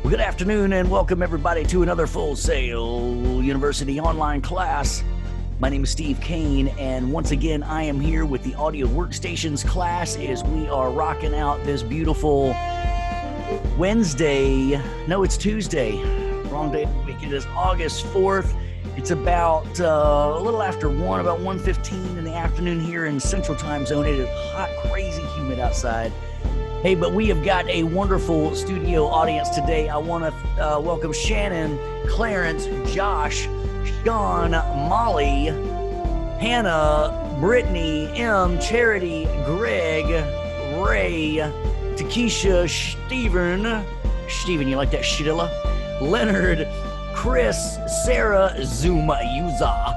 Well, good afternoon and welcome everybody to another Full Sail University online class. My name is Steve Kane, and once again, I am here with the Audio Workstations class as we are rocking out this beautiful Wednesday. No, it's Tuesday. Wrong day of the week. It is August 4th. It's about a little after 1, about 1:15 in the afternoon here in Central Time Zone. It is hot, crazy humid outside. Hey, but we have got a wonderful studio audience today. I want to welcome Shannon, Clarence, Josh, Sean, Molly, Hannah, Brittany, M, Charity, Greg, Ray, Takesha, Steven, you like that, Shidilla? Leonard, Chris, Sarah, Zuma, Yuza,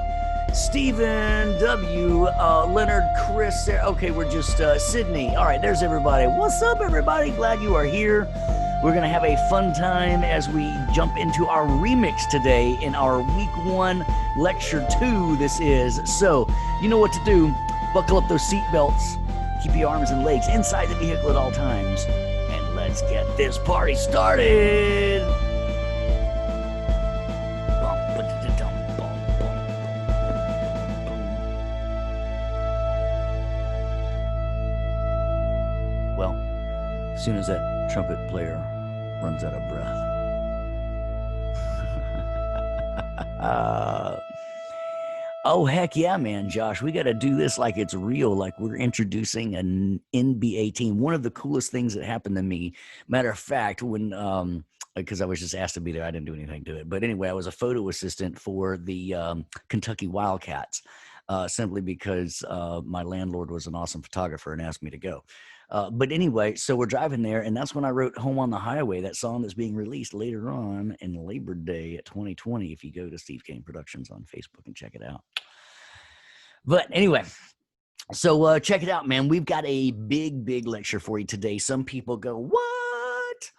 Stephen W, Leonard, Chris, Sarah. Okay, we're just Sydney. All right, there's everybody. What's up, everybody? Glad you are here. We're going to have a fun time as we jump into our remix today in our week 1, lecture 2 this is. So, you know what to do. Buckle up those seat belts. Keep your arms and legs inside the vehicle at all times. And let's get this party started. Well, as soon as that trumpet player runs out of breath. Oh, heck yeah, man, Josh. We got to do this like it's real, like we're introducing an NBA team. One of the coolest things that happened to me, matter of fact, when because I was just asked to be there, I didn't do anything to it. But anyway, I was a photo assistant for the Kentucky Wildcats, simply because my landlord was an awesome photographer and asked me to go. But anyway, so we're driving there, and that's when I wrote Home on the Highway, that song that's being released later on in Labor Day 2020, if you go to Steve Kane Productions on Facebook and check it out. But anyway, so check it out, man. We've got a big lecture for you today. Some people go, what?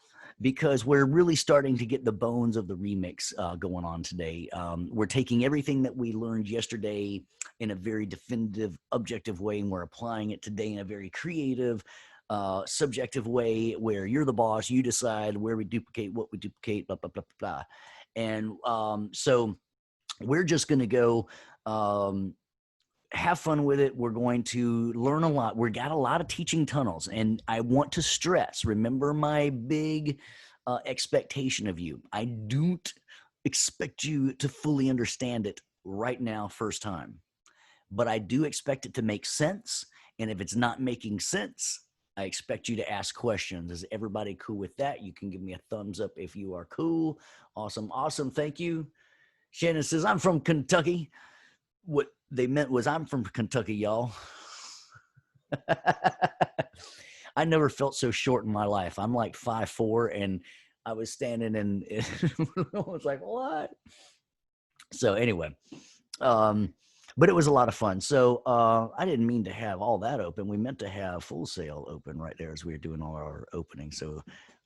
Because we're really starting to get the bones of the remix going on today. We're taking everything that we learned yesterday in a very definitive, objective way, and we're applying it today in a very creative, subjective way where you're the boss, you decide where we duplicate, what we duplicate, blah, blah, blah, blah. And so we're just going to go have fun with it. We're going to learn a lot. We've got a lot of teaching tunnels, and I want to stress, remember my big expectation of you. I don't expect you to fully understand it right now, first time, but I do expect it to make sense. And if it's not making sense, I expect you to ask questions. Is everybody cool with that? You can give me a thumbs up if you are cool. Awesome. Thank you. Shannon says, I'm from Kentucky. What they meant was I'm from Kentucky, y'all. I never felt so short in my life. I'm like 5'4", and I was standing and I was like, what? So anyway, but it was a lot of fun. So I didn't mean to have all that open. We meant to have Full Sail open right there as we were doing all our openings. So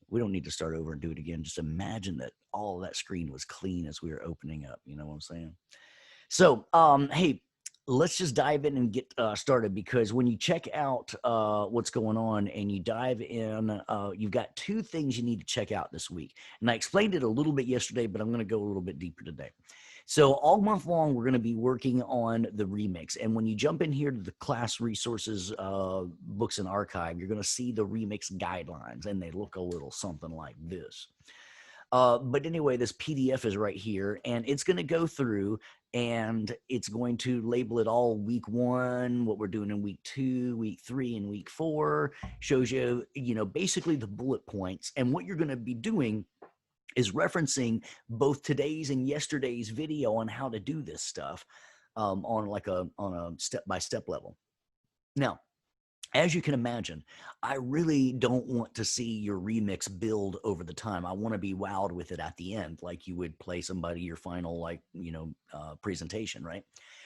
we don't need to start over and do it again. Just imagine that all that screen was clean as we were opening up. You know what I'm saying? So, hey, let's just dive in and get started, because when you check out what's going on and you dive in, you've got 2 things you need to check out this week. And I explained it a little bit yesterday, but I'm going to go a little bit deeper today. So all month long, we're going to be working on the remix. And when you jump in here to the class resources, books and archive, you're going to see the remix guidelines, and they look a little something like this. But anyway, this PDF is right here, and it's going to go through and it's going to label it all week 1, what we're doing in week 2, week 3, and week 4. Shows you, basically the bullet points. And what you're going to be doing is referencing both today's and yesterday's video on how to do this stuff on a step-by-step level. Now, as you can imagine, I really don't want to see your remix build over the time. I want to be wowed with it at the end, like you would play somebody your final, presentation, right?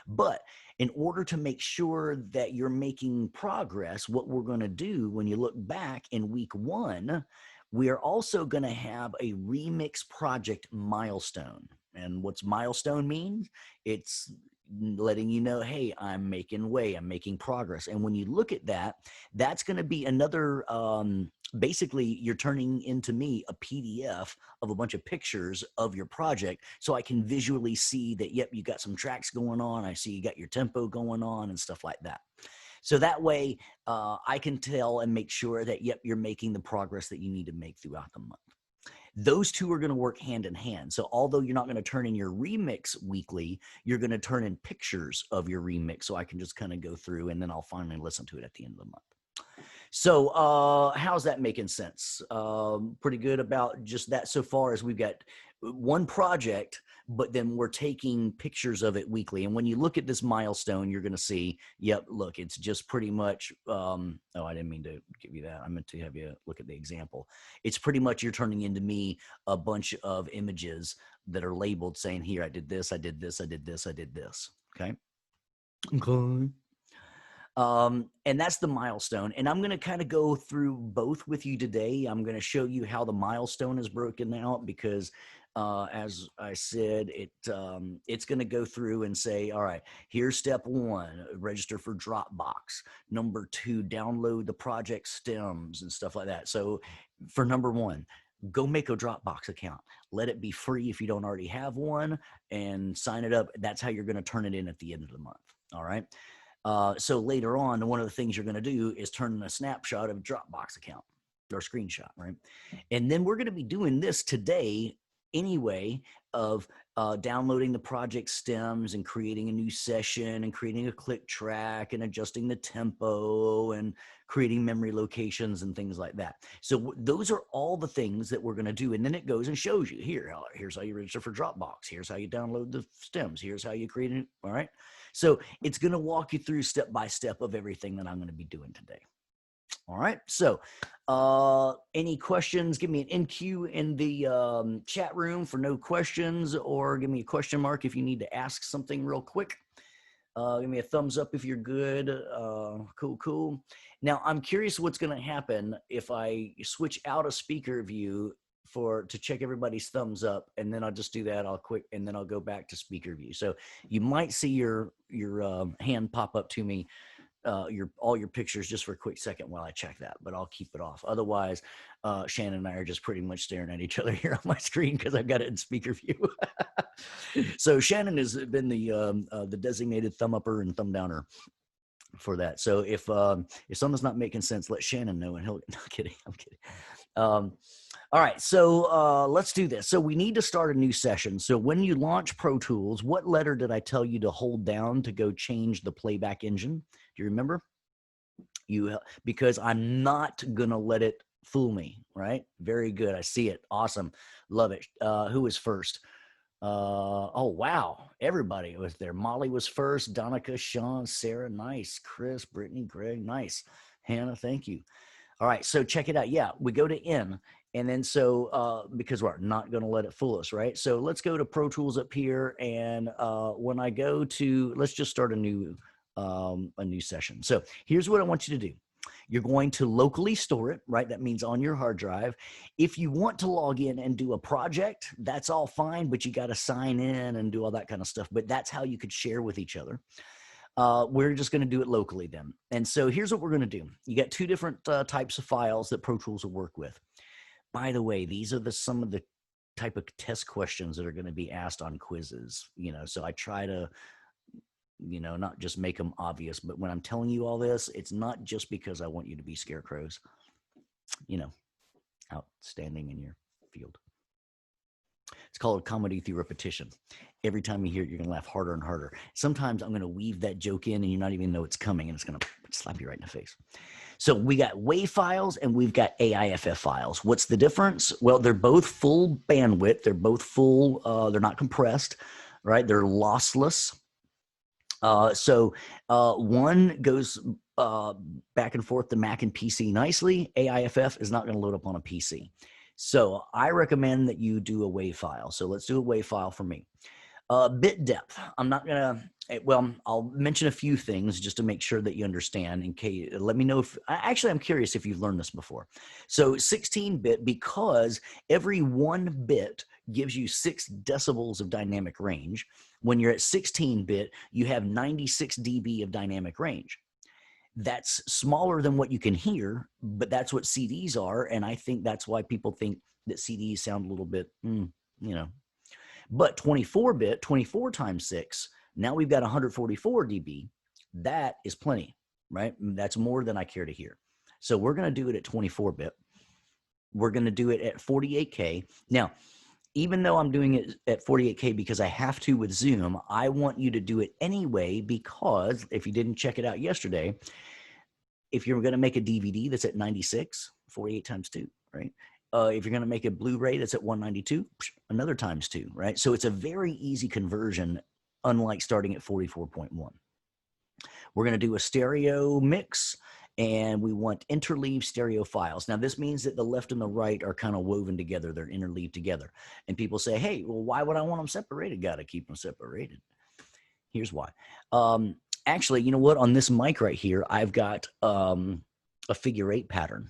But in order to make sure that you're making progress, what we're going to do when you look back in week 1, we are also going to have a remix project milestone. And what's milestone mean? It's letting you know, hey, I'm making way, I'm making progress. And when you look at that, that's going to be another, basically you're turning into me a PDF of a bunch of pictures of your project, so I can visually see that, yep, you got some tracks going on, I see you got your tempo going on and stuff like that. So that way I can tell and make sure that, yep, you're making the progress that you need to make throughout the month. Those two are going to work hand in hand. So although you're not going to turn in your remix weekly, you're going to turn in pictures of your remix, so I can just kind of go through and then I'll finally listen to it at the end of the month. So how's that making sense? Pretty good about just that so far, as we've got one project, but then we're taking pictures of it weekly. And when you look at this milestone, you're going to see, yep, look, it's just pretty much, oh, I didn't mean to give you that. I meant to have you look at the example. It's pretty much you're turning into me a bunch of images that are labeled saying, here, I did this, I did this, I did this, I did this. Okay. Okay. And that's the milestone. And I'm going to kind of go through both with you today. I'm going to show you how the milestone is broken out, because as I said, it's going to go through and say, all right, here's step 1, register for Dropbox. Number 2, download the project stems and stuff like that. So for number 1, go make a Dropbox account. Let it be free if you don't already have one, and sign it up. That's how you're going to turn it in at the end of the month. All right. So later on, one of the things you're going to do is turn in a snapshot of a Dropbox account or screenshot, right? And then we're going to be doing this today anyway, of downloading the project stems and creating a new session and creating a click track and adjusting the tempo and creating memory locations and things like that. So those are all the things that we're going to do. And then it goes and shows you, here's how you register for Dropbox. Here's how you download the stems. Here's how you create it. All right. So it's going to walk you through step by step of everything that I'm going to be doing today. All right. So any questions, give me an NQ in the chat room for no questions, or give me a question mark if you need to ask something real quick. Give me a thumbs up if you're good. Cool. Now, I'm curious what's going to happen if I switch out of speaker view to check everybody's thumbs up, and then I'll just do that. I'll quit, and then I'll go back to speaker view. So you might see your hand pop up to me, all your pictures, just for a quick second while I check that, but I'll keep it off. Otherwise, Shannon and I are just pretty much staring at each other here on my screen because I've got it in speaker view. So Shannon has been the designated thumb upper and thumb downer for that. So if something's not making sense, let Shannon know, and he'll. No, I'm kidding. All right, so let's do this. So we need to start a new session. So when you launch Pro Tools, what letter did I tell you to hold down to go change the playback engine? Do you remember? Because I'm not going to let it fool me, right? Very good. I see it. Awesome. Love it. Who was first? Oh, wow. Everybody was there. Molly was first. Donica, Sean, Sarah, nice. Chris, Brittany, Greg, nice. Hannah, thank you. All right, so check it out. Yeah, we go to N, and then so because we're not going to let it fool us, right? So let's go to Pro Tools up here, and when I go to, let's just start a new session. So here's what I want you to do. You're going to locally store it, right? That means on your hard drive. If you want to log in and do a project, that's all fine, but you got to sign in and do all that kind of stuff. But that's how you could share with each other. We're just going to do it locally then. And so here's what we're going to do. You got two different types of files that Pro Tools will work with. By the way, these are some of the type of test questions that are going to be asked on quizzes, so I try to, not just make them obvious, but when I'm telling you all this, it's not just because I want you to be scarecrows, outstanding in your field. It's called comedy through repetition. Every time you hear it, you're going to laugh harder and harder. Sometimes I'm going to weave that joke in and you not even know it's coming, and it's going to slap you right in the face. So we got WAV files and we've got AIFF files. What's the difference? Well, they're both full bandwidth. They're both full. They're not compressed, right? They're lossless. So one goes back and forth to Mac and PC nicely. AIFF is not going to load up on a PC. So I recommend that you do a WAV file. So let's do a WAV file for me. Bit depth. I'm not going to, I'll mention a few things just to make sure that you understand. In case, let me know if, actually, I'm curious if you've learned this before. So 16-bit, because every 1 bit gives you 6 decibels of dynamic range. When you're at 16-bit, you have 96 dB of dynamic range. That's smaller than what you can hear, but that's what CDs are. And I think that's why people think that CDs sound a little bit, But 24-bit, 24 times 6, now we've got 144 dB. That is plenty, right? That's more than I care to hear. So we're going to do it at 24-bit. We're going to do it at 48K. Now, even though I'm doing it at 48K because I have to with Zoom, I want you to do it anyway, because if you didn't check it out yesterday, if you're going to make a DVD that's at 96, 48 times 2, right? If you're going to make a Blu-ray that's at 192, another times 2, right? So it's a very easy conversion, unlike starting at 44.1. We're going to do a stereo mix, and we want interleaved stereo files. Now, this means that the left and the right are kind of woven together. They're interleaved together. And people say, hey, well, why would I want them separated? Got to keep them separated. Here's why. Actually, you know what? On this mic right here, I've got a figure 8 pattern.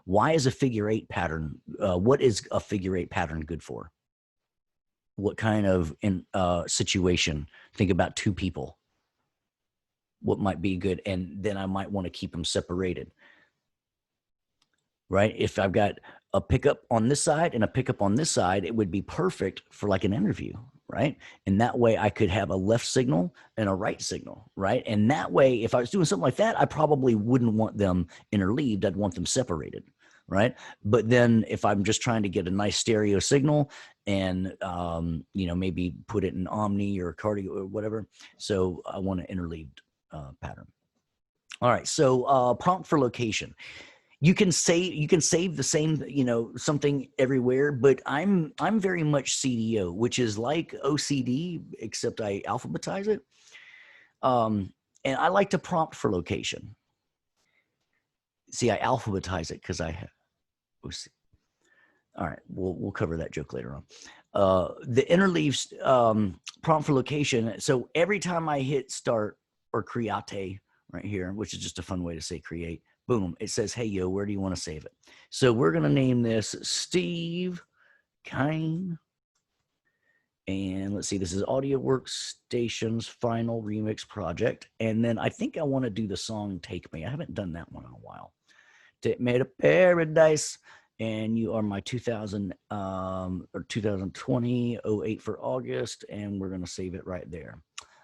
Why is a figure 8 pattern? What is a figure 8 pattern good for? What kind of situation? Think about 2 people. What might be good? And then I might want to keep them separated, right? If I've got a pickup on this side and a pickup on this side, it would be perfect for like an interview, right? And that way I could have a left signal and a right signal, right? And that way, if I was doing something like that, I probably wouldn't want them interleaved. I'd want them separated, right? But then if I'm just trying to get a nice stereo signal and, maybe put it in Omni or Cardio or whatever. So I want an interleaved pattern. All right. So prompt for location. You can save the same, something everywhere, but I'm very much CDO, which is like OCD, except I alphabetize it. And I like to prompt for location. See, I alphabetize it because I have OCD. All right, we'll cover that joke later on. The interleaves prompt for location. So every time I hit start or create right here, which is just a fun way to say create, boom, it says, hey, yo, where do you want to save it? So we're going to name this Steve Kine. And let's see, this is Audio Workstations Final Remix Project. And then I think I want to do the song Take Me. I haven't done that one in a while. Take me to paradise. And you are my 2020 08 for August. And we're going to save it right there.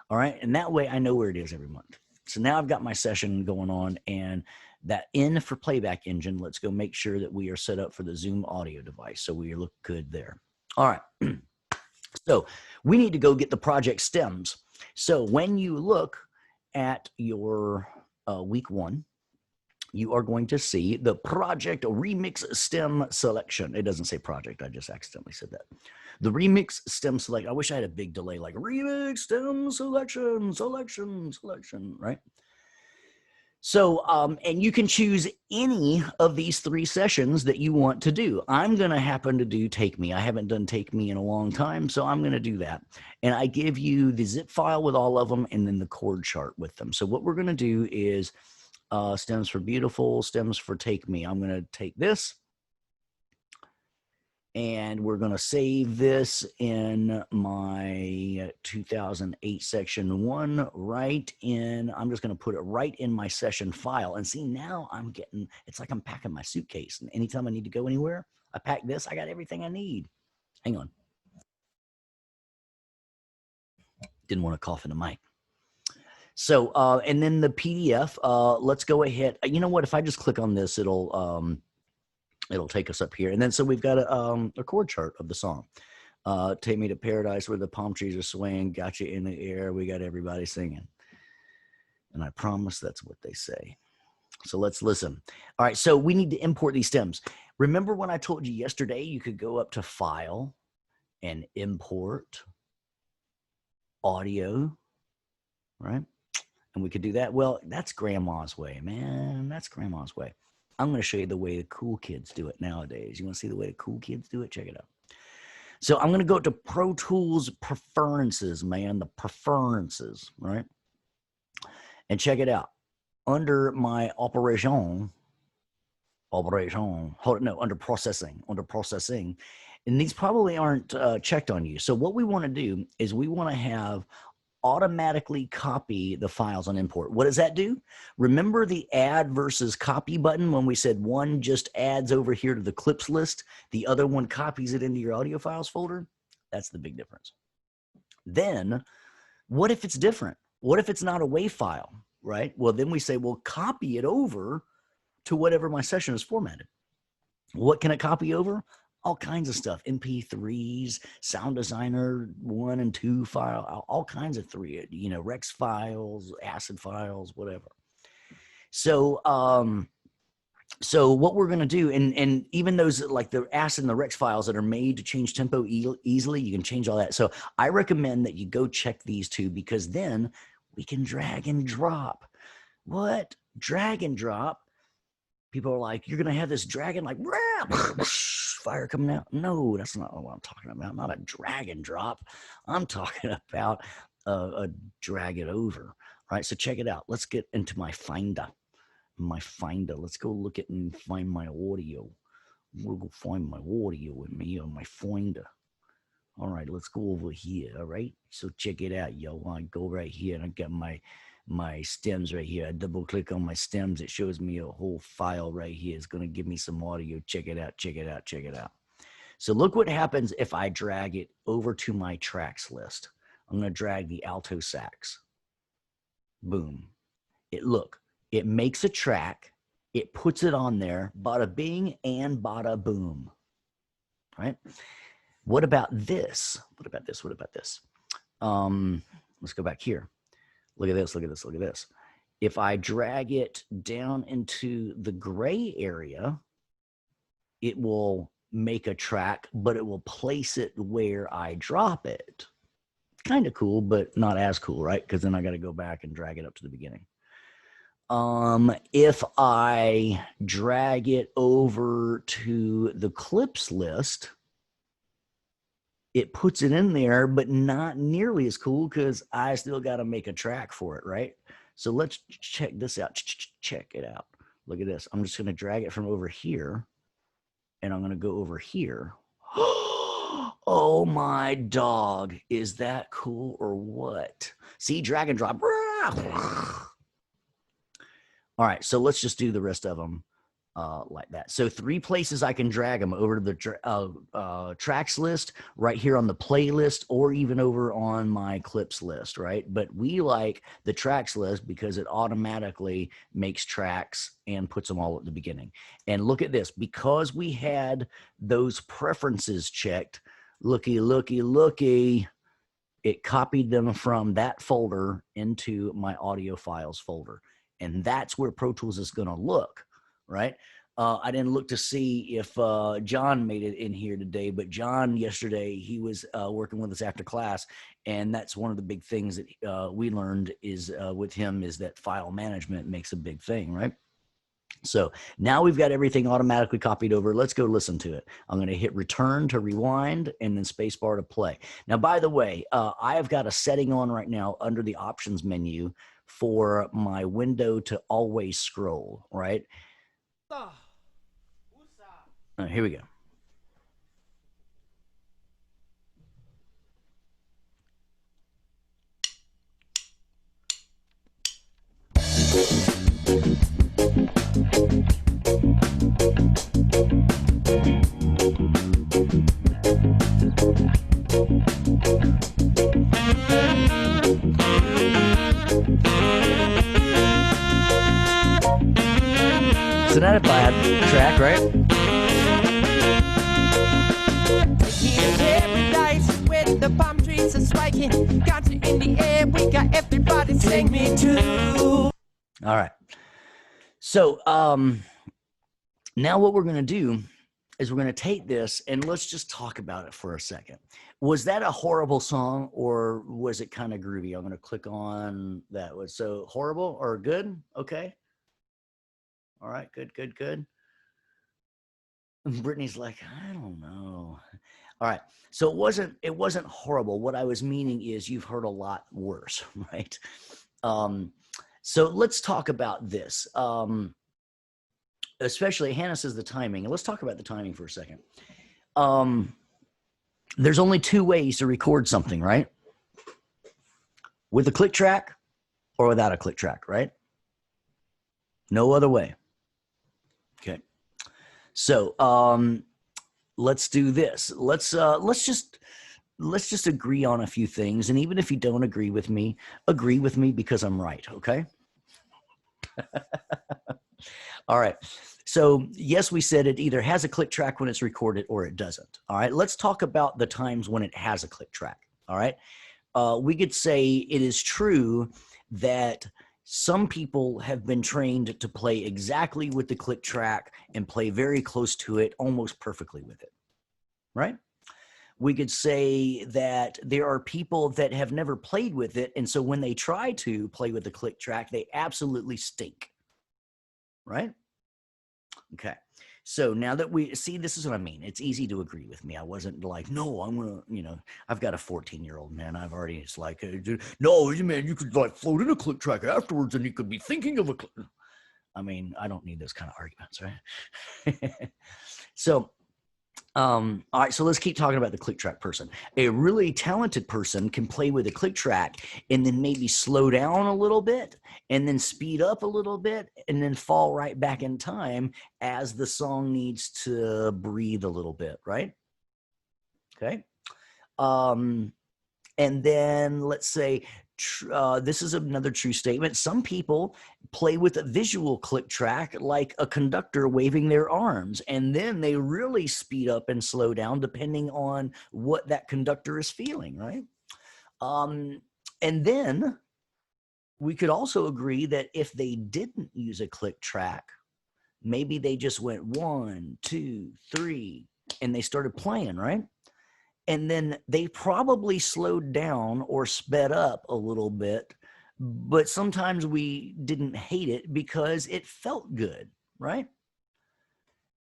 All right. And that way I know where it is every month. So now I've got my session going on, and that in for playback engine, let's go make sure that we are set up for the Zoom audio device. So we look good there. All right. So we need to go get the project stems. So when you look at your week 1, you are going to see the project remix stem selection. It doesn't say project. I just accidentally said that. The remix stem select. I wish I had a big delay like remix stem selection, right? So, and you can choose any of these 3 sessions that you want to do. I'm going to happen to do Take Me. I haven't done Take Me in a long time, so I'm going to do that. And I give you the zip file with all of them and then the chord chart with them. So what we're going to do is stems for beautiful, stems for Take Me. I'm going to take this, and we're going to save this in my 2008 section 1 right in. I'm just going to put it right in my session file. And see, now I'm getting, it's like I'm packing my suitcase. And anytime I need to go anywhere, I pack this. I got everything I need. Hang on. Didn't want to cough in the mic. So, and then the PDF, let's go ahead. You know what? If I just click on this, it'll take us up here. And then, so we've got a chord chart of the song. Take me to paradise where the palm trees are swaying. Got you in the air. We got everybody singing. And I promise that's what they say. So let's listen. All right. So we need to import these stems. Remember when I told you yesterday, you could go up to File and Import Audio, right? And we could do that. Well, that's grandma's way, man. That's grandma's way. I'm going to show you the way the cool kids do it nowadays. You want to see the way the cool kids do it? Check it out. So I'm going to go to Pro Tools Preferences, man, the preferences, right? And check it out. Under my under processing, And these probably aren't checked on you. So what we want to do is we want to have automatically copy the files on import. What does that do? Remember the add versus copy button when we said one just adds over here to the clips list, the other one copies it into your audio files folder? That's the big difference. Then what if it's different? What if it's not a WAV file, right? Well, then we say, well, copy it over to whatever my session is formatted. What can it copy over? All kinds of stuff, MP3s, Sound Designer 1 and 2 file, all kinds of Rex files, ACID files, whatever. So, so what we're going to do, and even those like the ACID and the Rex files that are made to change tempo easily, you can change all that. So I recommend that you go check these two, because then we can drag and drop. What? Drag and drop? People are like, you're going to have this dragon like fire coming out. No, that's not what I'm talking about. Not a drag and drop. I'm talking about a drag it over. All right, so check it out. Let's get into my Finder. Let's go look at and find my audio. We'll go find my audio in me on my Finder. All right, let's go over here. All right, so check it out, yo. I go right here and I got my stems right here. I double click on my stems. It shows me a whole file right here. It's going to give me some audio. Check it out. Check it out. Check it out. So look what happens if I drag it over to my tracks list. I'm going to drag the alto sax. Boom. It makes a track. It puts it on there. Bada bing and bada boom. Right? What about this? What about this? What about this? Let's go back here. Look at this, look at this, look at this. If I drag it down into the gray area, it will make a track, but it will place it where I drop it. Kind of cool, but not as cool, right? Because then I got to go back and drag it up to the beginning. If I drag it over to the clips list, it puts it in there, but not nearly as cool because I still got to make a track for it, right? So let's check this out. Check it out. Look at this. I'm just going to drag it from over here, and I'm going to go over here. Oh my dog. Is that cool or what? See, drag and drop. All right, so let's just do the rest of them like that. So 3 places I can drag them: over to the tracks list, right here on the playlist, or even over on my clips list, right? But we like the tracks list because it automatically makes tracks and puts them all at the beginning. And look at this, because we had those preferences checked, looky, it copied them from that folder into my audio files folder. And that's where Pro Tools is going to look. Right. I didn't look to see if John made it in here today, but John yesterday, he was working with us after class. And that's one of the big things that we learned is with him is that file management makes a big thing. Right. So now we've got everything automatically copied over. Let's go listen to it. I'm going to hit return to rewind and then spacebar to play. Now, by the way, I have got a setting on right now under the options menu for my window to always scroll. Right. Here we go. It's not a bad track, right? The palm trees are spiking, got you in the air, we got everybody sing me too. All right. So now what we're going to do is we're going to take this and let's just talk about it for a second. Was that a horrible song or was it kind of groovy? I'm going to click on that. So horrible or good? Okay. All right. Good. Brittany's like, I don't know. All right. So it wasn't horrible. What I was meaning is you've heard a lot worse, right? So let's talk about this. Especially Hannah says the timing. And let's talk about the timing for a second. there's only two ways to record something, right? With a click track or without a click track, right? No other way. Okay. So let's do this. Let's just agree on a few things. And even if you don't agree with me because I'm right. Okay. All right. So yes, we said it either has a click track when it's recorded or it doesn't. All right. Let's talk about the times when it has a click track. All right. We could say it is true that some people have been trained to play exactly with the click track and play very close to it, almost perfectly with it, right? We could say that there are people that have never played with it, and so when they try to play with the click track, they absolutely stink, right? Okay. So now that we see, this is what I mean. It's easy to agree with me. I wasn't like, no, I'm going to, I've got a 14-year-old, man. I've already, it's like, no, man, you could like float in a click track afterwards and you could be thinking of a click. I mean, I don't need those kind of arguments, right? So, all right, so let's keep talking about the click track person. A really talented person can play with a click track and then maybe slow down a little bit and then speed up a little bit and then fall right back in time as the song needs to breathe a little bit, right? Okay. And then let's say this is another true statement. Some people play with a visual click track like a conductor waving their arms, and then they really speed up and slow down depending on what that conductor is feeling, right? And then we could also agree that if they didn't use a click track, maybe they just went 1, 2, 3, and they started playing, right? And then they probably slowed down or sped up a little bit, but sometimes we didn't hate it because it felt good, right?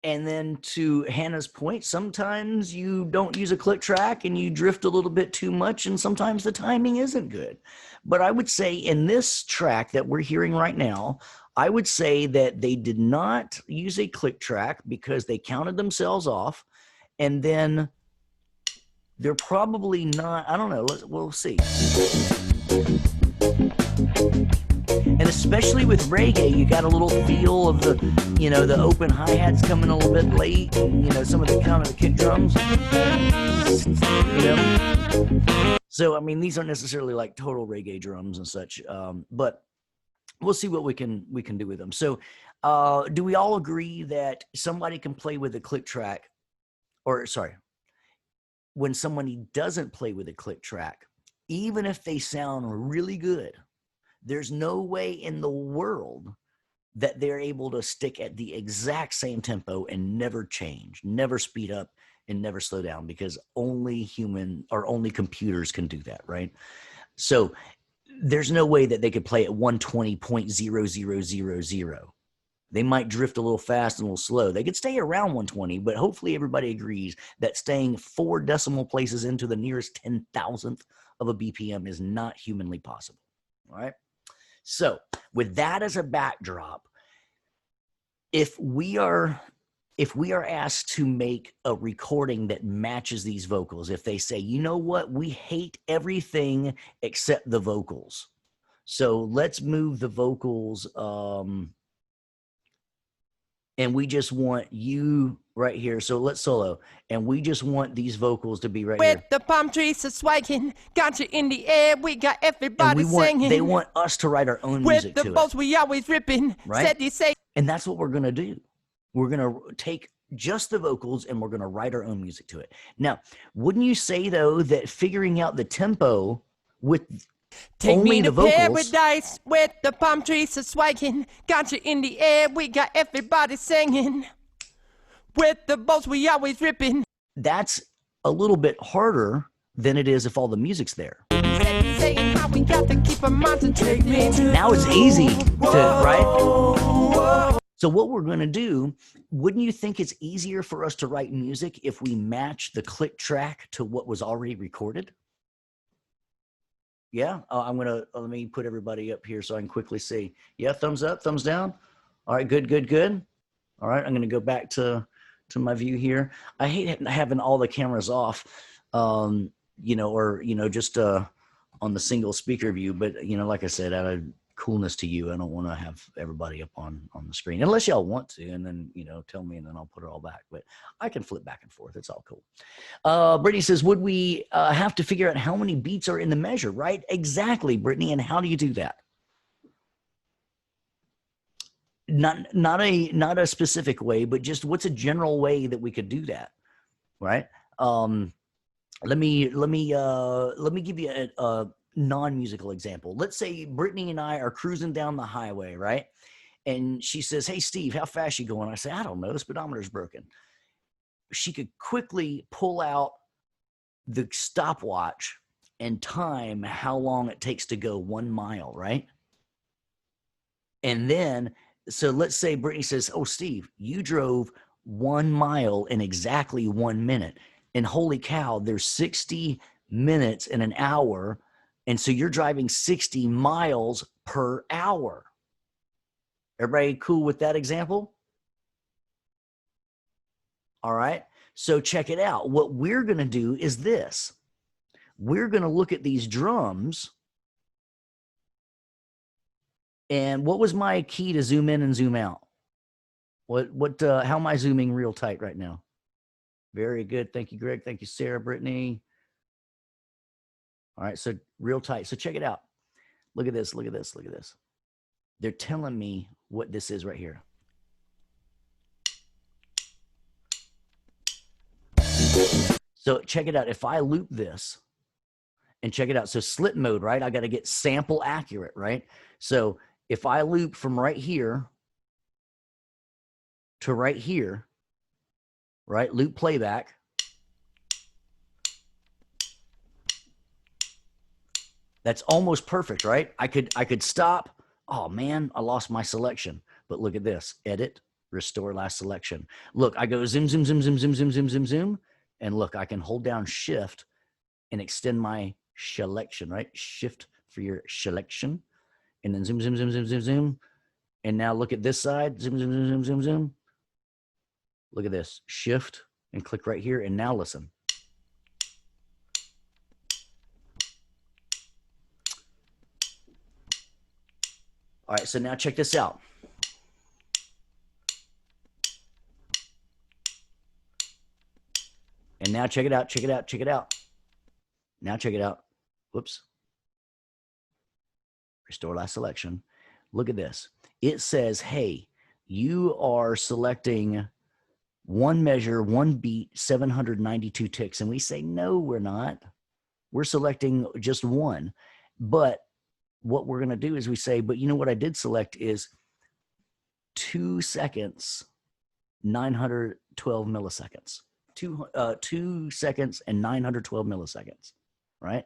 And then to Hannah's point, sometimes you don't use a click track and you drift a little bit too much, and sometimes the timing isn't good. But I would say in this track that we're hearing right now, I would say that they did not use a click track because they counted themselves off, and then they're probably not, I don't know, we'll see. And especially with reggae, you got a little feel of the, the open hi-hats coming a little bit late, and, some of the kind of the kick drums, So, I mean, these aren't necessarily like total reggae drums and such, but we'll see what we can do with them. So, do we all agree that somebody can play with a click track, or sorry, when somebody doesn't play with a click track, even if they sound really good, there's no way in the world that they're able to stick at the exact same tempo and never change, never speed up, and never slow down, because only computers can do that, right? So there's no way that they could play at 120.0000. They might drift a little fast and a little slow. They could stay around 120, but hopefully everybody agrees that staying 4 decimal places into the nearest 10,000th of a BPM is not humanly possible. All right. So with that as a backdrop, if we are asked to make a recording that matches these vocals, if they say, you know what, we hate everything except the vocals, so let's move the vocals, and we just want you right here. So let's solo, and we just want these vocals to be right here. With the palm trees are swaying, got you in the air, we got everybody singing. They want us to write our own music to it. With the bolts we always ripping, right? Steady say. And that's what we're going to do. We're going to take just the vocals and we're going to write our own music to it. Now, wouldn't you say, though, that figuring out the tempo with Take only me to the vocals, paradise with the palm trees are swaying, got you in the air, we got everybody singing. With the bolts we always ripping. That's a little bit harder than it is if all the music's there. Saying how we got to keep our minds concentrating. Now it's easy to, right? So what we're going to do, wouldn't you think it's easier for us to write music if we match the click track to what was already recorded? Yeah, let me put everybody up here so I can quickly see. Yeah, thumbs up, thumbs down. All right, good. All right, I'm going to go back to my view here. I hate having all the cameras off. You know, or, you know, just on the single speaker view. But, you know, like I said, out of coolness to you, I don't want to have everybody up on the screen unless y'all want to, and then, you know, tell me and then I'll put it all back. But I can flip back and forth. It's all cool. Brittany says, would we have to figure out how many beats are in the measure, right? Exactly, Brittany. And how do you do that? Not a specific way, but just what's a general way that we could do that, right? Let me give you a non-musical example. Let's say Brittany and I are cruising down the highway, right? And she says, "Hey, Steve, how fast you going?" I say, "I don't know. The speedometer's broken." She could quickly pull out the stopwatch and time how long it takes to go 1 mile, right? And then, so let's say Brittany says, "Oh, Steve, you drove 1 mile in exactly 1 minute." And holy cow, there's 60 minutes in an hour. And so you're driving 60 miles per hour. Everybody cool with that example? All right. So check it out. What we're going to do is this. We're going to look at these drums. And what was my key to zoom in and zoom out? How am I zooming real tight right now? Very good. Thank you, Greg. Thank you, Sarah, Brittany. All right. So real tight. So check it out. Look at this. Look at this. Look at this. They're telling me what this is right here. So check it out. If I loop this and check it out. So slip mode, right? I got to get sample accurate, right? So if I loop from right here to right here, right? Loop playback. That's almost perfect, right? I could stop. Oh man, I lost my selection. But look at this. Edit, restore last selection. Look, I go zoom, zoom, zoom, zoom, zoom, zoom, zoom, zoom, zoom. And look, I can hold down shift and extend my selection, right? Shift for your selection. And then zoom, zoom, zoom, zoom, zoom, zoom. And now look at this side. Zoom, zoom, zoom, zoom, zoom, zoom. Look at this. Shift and click right here. And now listen. All right, so now check this out. And now check it out, check it out, check it out. Now check it out. Whoops. Restore last selection. Look at this. It says, hey, you are selecting one measure, one beat, 792 ticks. And we say, no, we're not. We're selecting just one. But what we're going to do is we say, but you know what I did select is 2 seconds, 912 milliseconds. 2 seconds and 912 milliseconds, right?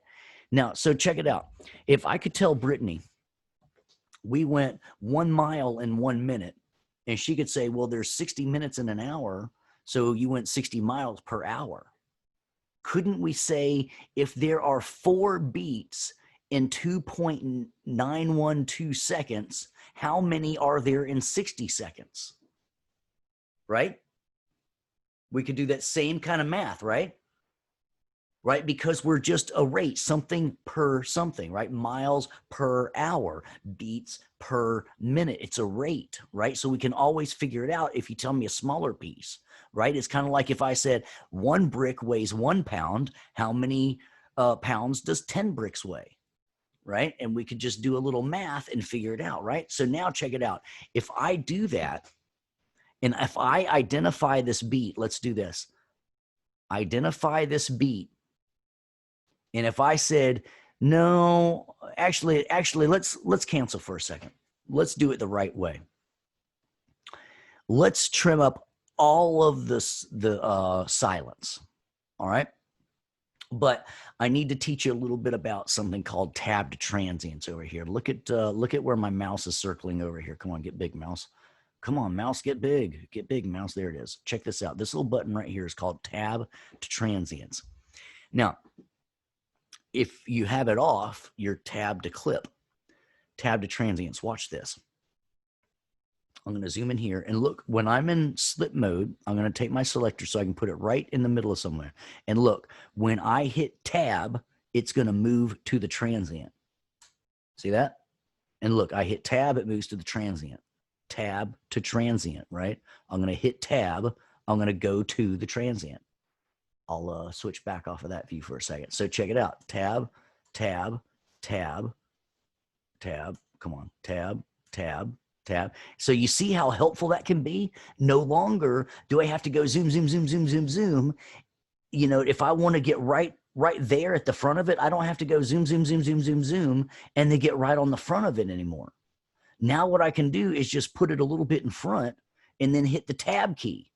Now, so check it out. If I could tell Brittany we went 1 mile in 1 minute, and she could say, well, there's 60 minutes in an hour, so you went 60 miles per hour. Couldn't we say if there are 4 beats in 2.912 seconds, how many are there in 60 seconds? Right? We could do that same kind of math, right? Right? Because we're just a rate, something per something, right? Miles per hour, beats per minute. It's a rate, right? So we can always figure it out if you tell me a smaller piece, right? It's kind of like if I said 1 brick weighs 1 pound, how many pounds does 10 bricks weigh? Right? And we could just do a little math and figure it out, right? So now check it out. If I do that, and if I identify this beat, let's do this. Identify this beat. And if I said, no, actually, let's cancel for a second. Let's do it the right way. Let's trim up all of the silence. All right. But I need to teach you a little bit about something called tabbed transients over here. Look at where my mouse is circling over here. Come on, get big, mouse. Come on, mouse, get big. Get big, mouse. There it is. Check this out. This little button right here is called tab to transients. Now, if you have it off, you're tab to clip. Tab to transients. Watch this. I'm going to zoom in here and look, when I'm in slip mode, I'm going to take my selector so I can put it right in the middle of somewhere. And look, when I hit tab, it's going to move to the transient. See that? And look, I hit tab, it moves to the transient. Tab to transient, right? I'm going to hit tab. I'm going to go to the transient. I'll switch back off of that view for a second. So check it out. Tab, tab, tab, tab. Come on. Tab, tab, tab. So you see how helpful that can be? No longer do I have to go zoom, zoom, zoom, zoom, zoom, zoom. You know, if I want to get right there at the front of it, I don't have to go zoom, zoom, zoom, zoom, zoom, zoom, and then get right on the front of it anymore. Now what I can do is just put it a little bit in front and then hit the tab key.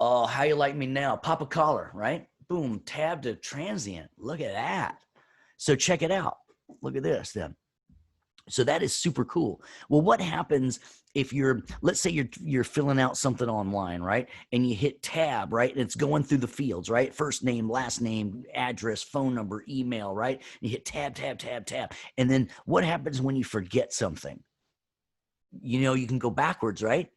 Oh, how you like me now? Pop a collar, right? Boom, tab to transient. Look at that. So check it out. Look at this then. So that is super cool. Well, what happens if you're, let's say you're filling out something online, right? And you hit tab, right? And it's going through the fields, right? First name, last name, address, phone number, email, right? And you hit tab, tab, tab, tab. And then what happens when you forget something? You know, you can go backwards, right?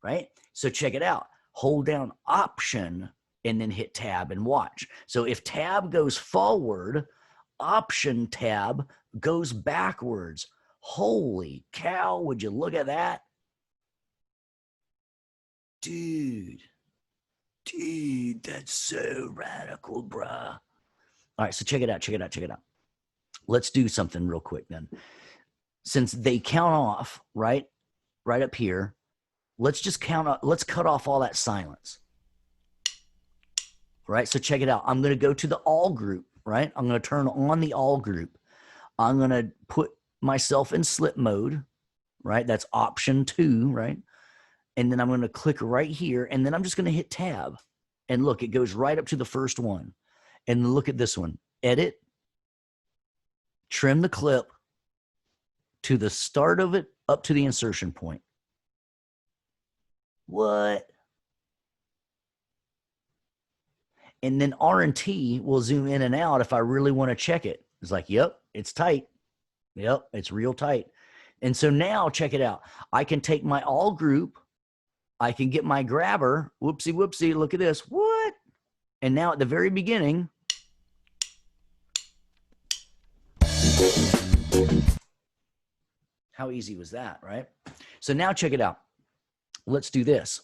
Right? So check it out. Hold down Option and then hit tab and watch. So if tab goes forward, Option tab goes backwards. Holy cow, would you look at that? Dude, that's so radical, bruh. All right, so check it out. Let's do something real quick then. Since they count off, right up here, let's just let's cut off all that silence. Right, so check it out. I'm going to go to the all group, right? I'm going to turn on the all group. I'm going to put myself in slip mode, right? That's option 2, right? And then I'm going to click right here, and then I'm just going to hit tab. And look, it goes right up to the first one. And look at this one. Edit, trim the clip to the start of it up to the insertion point. What? And then R&T will zoom in and out if I really want to check it. It's like, yep, it's tight. Yep, it's real tight. And so now check it out. I can take my all group. I can get my grabber. Whoopsie, whoopsie. Look at this. What? And now at the very beginning. How easy was that, right? So now check it out. Let's do this.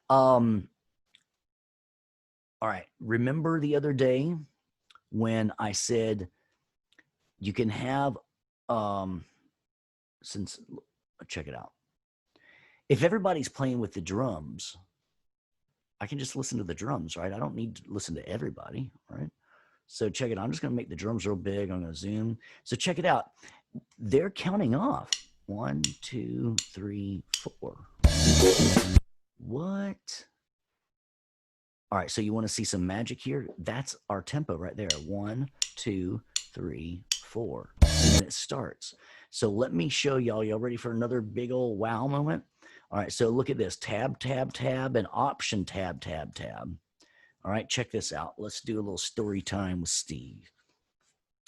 All right. Remember the other day when I said you can have, check it out. If everybody's playing with the drums, I can just listen to the drums, right? I don't need to listen to everybody, right? So check it out. I'm just going to make the drums real big. I'm going to zoom. So check it out. They're counting off. 1, 2, 3, 4. What? All right, so you want to see some magic here? That's our tempo right there. 1, 2, 3, 4. And then it starts. So let me show y'all. Y'all ready for another big old wow moment? All right, so look at this. Tab, tab, tab, and option tab, tab, tab. All right, check this out. Let's do a little story time with Steve.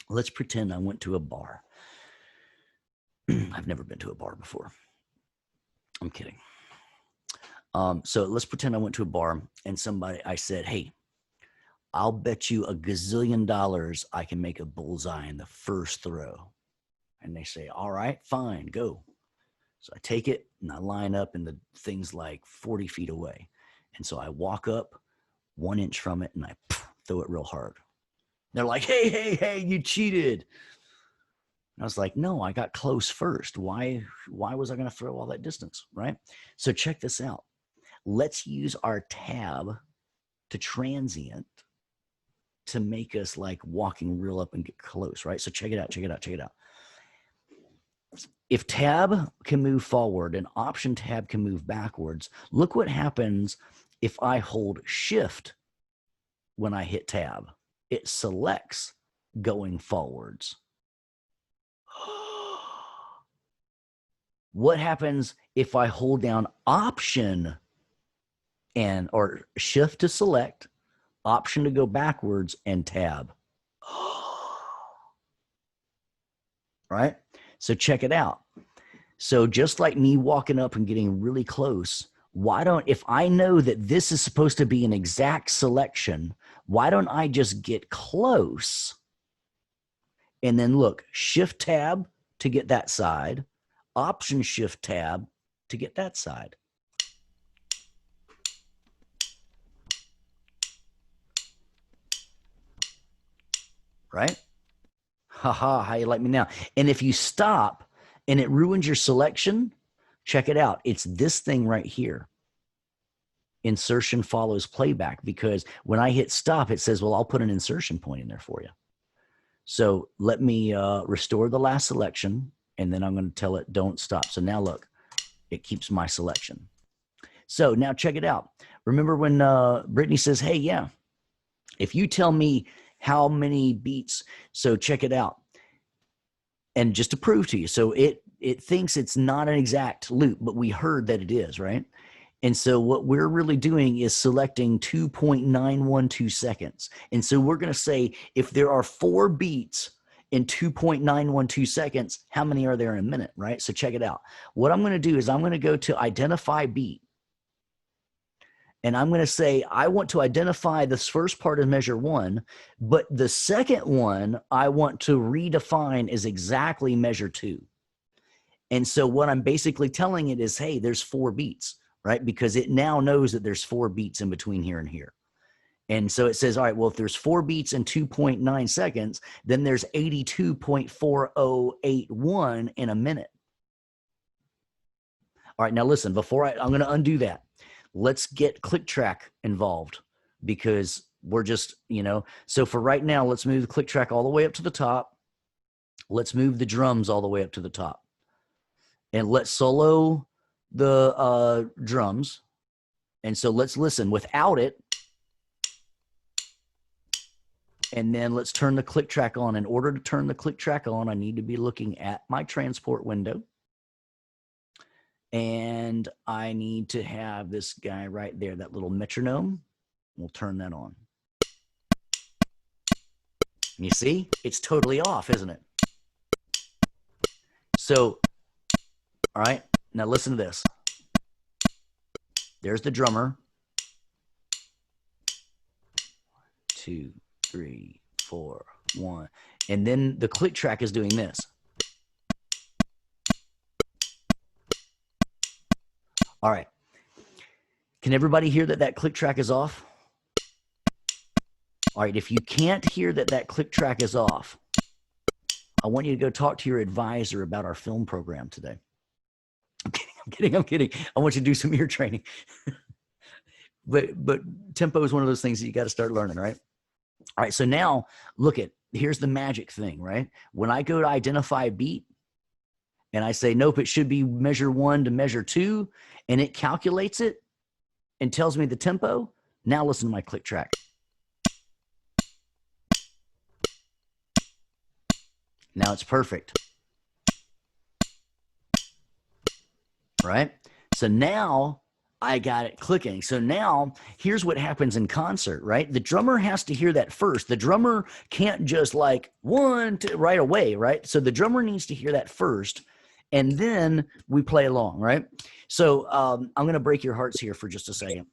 Let's pretend I went to a bar. I've never been to a bar before. I'm kidding. So let's pretend I went to a bar and I said, hey, I'll bet you $1 gazillion I can make a bullseye in the first throw. And they say, all right, fine, go. So I take it and I line up and the thing's like 40 feet away. And so I walk up 1 inch from it and I throw it real hard. They're like, hey, you cheated. And I was like, no, I got close first. Why was I going to throw all that distance, right? So check this out. Let's use our tab to transient to make us like walking real up and get close, right? So check it out. If tab can move forward and option tab can move backwards, look what happens if I hold shift when I hit tab. It selects going forwards. What happens if I hold down option or shift to select, option to go backwards, and tab? Right? So check it out. So just like me walking up and getting really close, why don't, if I know that this is supposed to be an exact selection, why don't I just get close and then look, shift tab to get that side, option shift tab to get that side. Right? Haha, how you like me now? And if you stop and it ruins your selection, check it out. It's this thing right here. Insertion follows playback, because when I hit stop, it says, well, I'll put an insertion point in there for you. So let me restore the last selection, and then I'm going to tell it don't stop. So now look, it keeps my selection. So now check it out. Remember when Brittany says, hey, yeah, if you tell me how many beats, so check it out. And just to prove to you, so it thinks it's not an exact loop, but we heard that it is, right? And so what we're really doing is selecting 2.912 seconds. And so we're going to say, if there are 4 beats in 2.912 seconds, how many are there in a minute, right? So check it out. What I'm going to do is I'm going to go to identify beat. And I'm going to say, I want to identify this first part of measure 1, but the second one I want to redefine as exactly measure 2. And so what I'm basically telling it is, hey, there's 4 beats, right? Because it now knows that there's 4 beats in between here and here. And so it says, all right, well, if there's 4 beats in 2.9 seconds, then there's 82.4081 in a minute. All right, now listen, before I'm going to undo that. Let's get click track involved, because we're just, so for right now, let's move the click track all the way up to the top. Let's move the drums all the way up to the top. And let's solo the drums. And so let's listen without it. And then let's turn the click track on. In order to turn the click track on, I need to be looking at my transport window. And I need to have this guy right there, that little metronome. We'll turn that on. And you see, it's totally off, isn't it? So, all right, now listen to this. There's the drummer. 2, 3, 4, 1. And then the click track is doing this. All right. Can everybody hear that that click track is off? All right. If you can't hear that that click track is off, I want you to go talk to your advisor about our film program today. I'm kidding. I want you to do some ear training. but tempo is one of those things that you got to start learning, right? All right. So now look at, here's the magic thing, right? When I go to identify beat, and I say, nope, it should be measure 1 to measure 2, and it calculates it and tells me the tempo. Now listen to my click track. Now it's perfect. Right? So now I got it clicking. So now here's what happens in concert, right? The drummer has to hear that first. The drummer can't just like 1, 2 right away, right? So the drummer needs to hear that first. And then we play along, right? So I'm going to break your hearts here for just a second.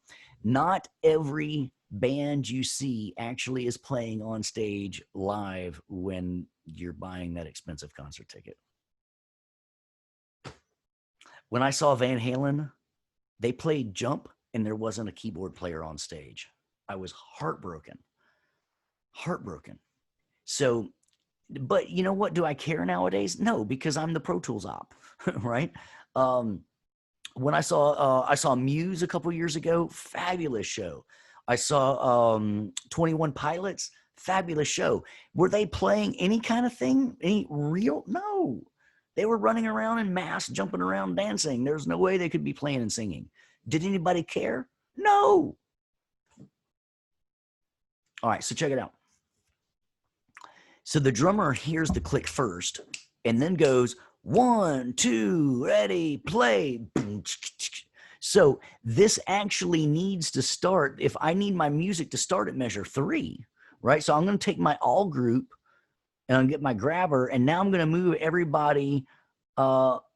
Not every band you see actually is playing on stage live when you're buying that expensive concert ticket. When I saw Van Halen, they played Jump and there wasn't a keyboard player on stage. I was heartbroken. So, but you know what? Do I care nowadays? No, because I'm the Pro Tools op, right? When I saw Muse a couple years ago, fabulous show. I saw 21 Pilots, fabulous show. Were they playing any kind of thing? Any real? No. They were running around in mass, jumping around, dancing. There's no way they could be playing and singing. Did anybody care? No. All right, so check it out. So the drummer hears the click first and then goes 1, 2, ready, play. So this actually needs to start. If I need my music to start at measure 3, right? So I'm going to take my all group and I'll get my grabber, and now I'm going to move everybody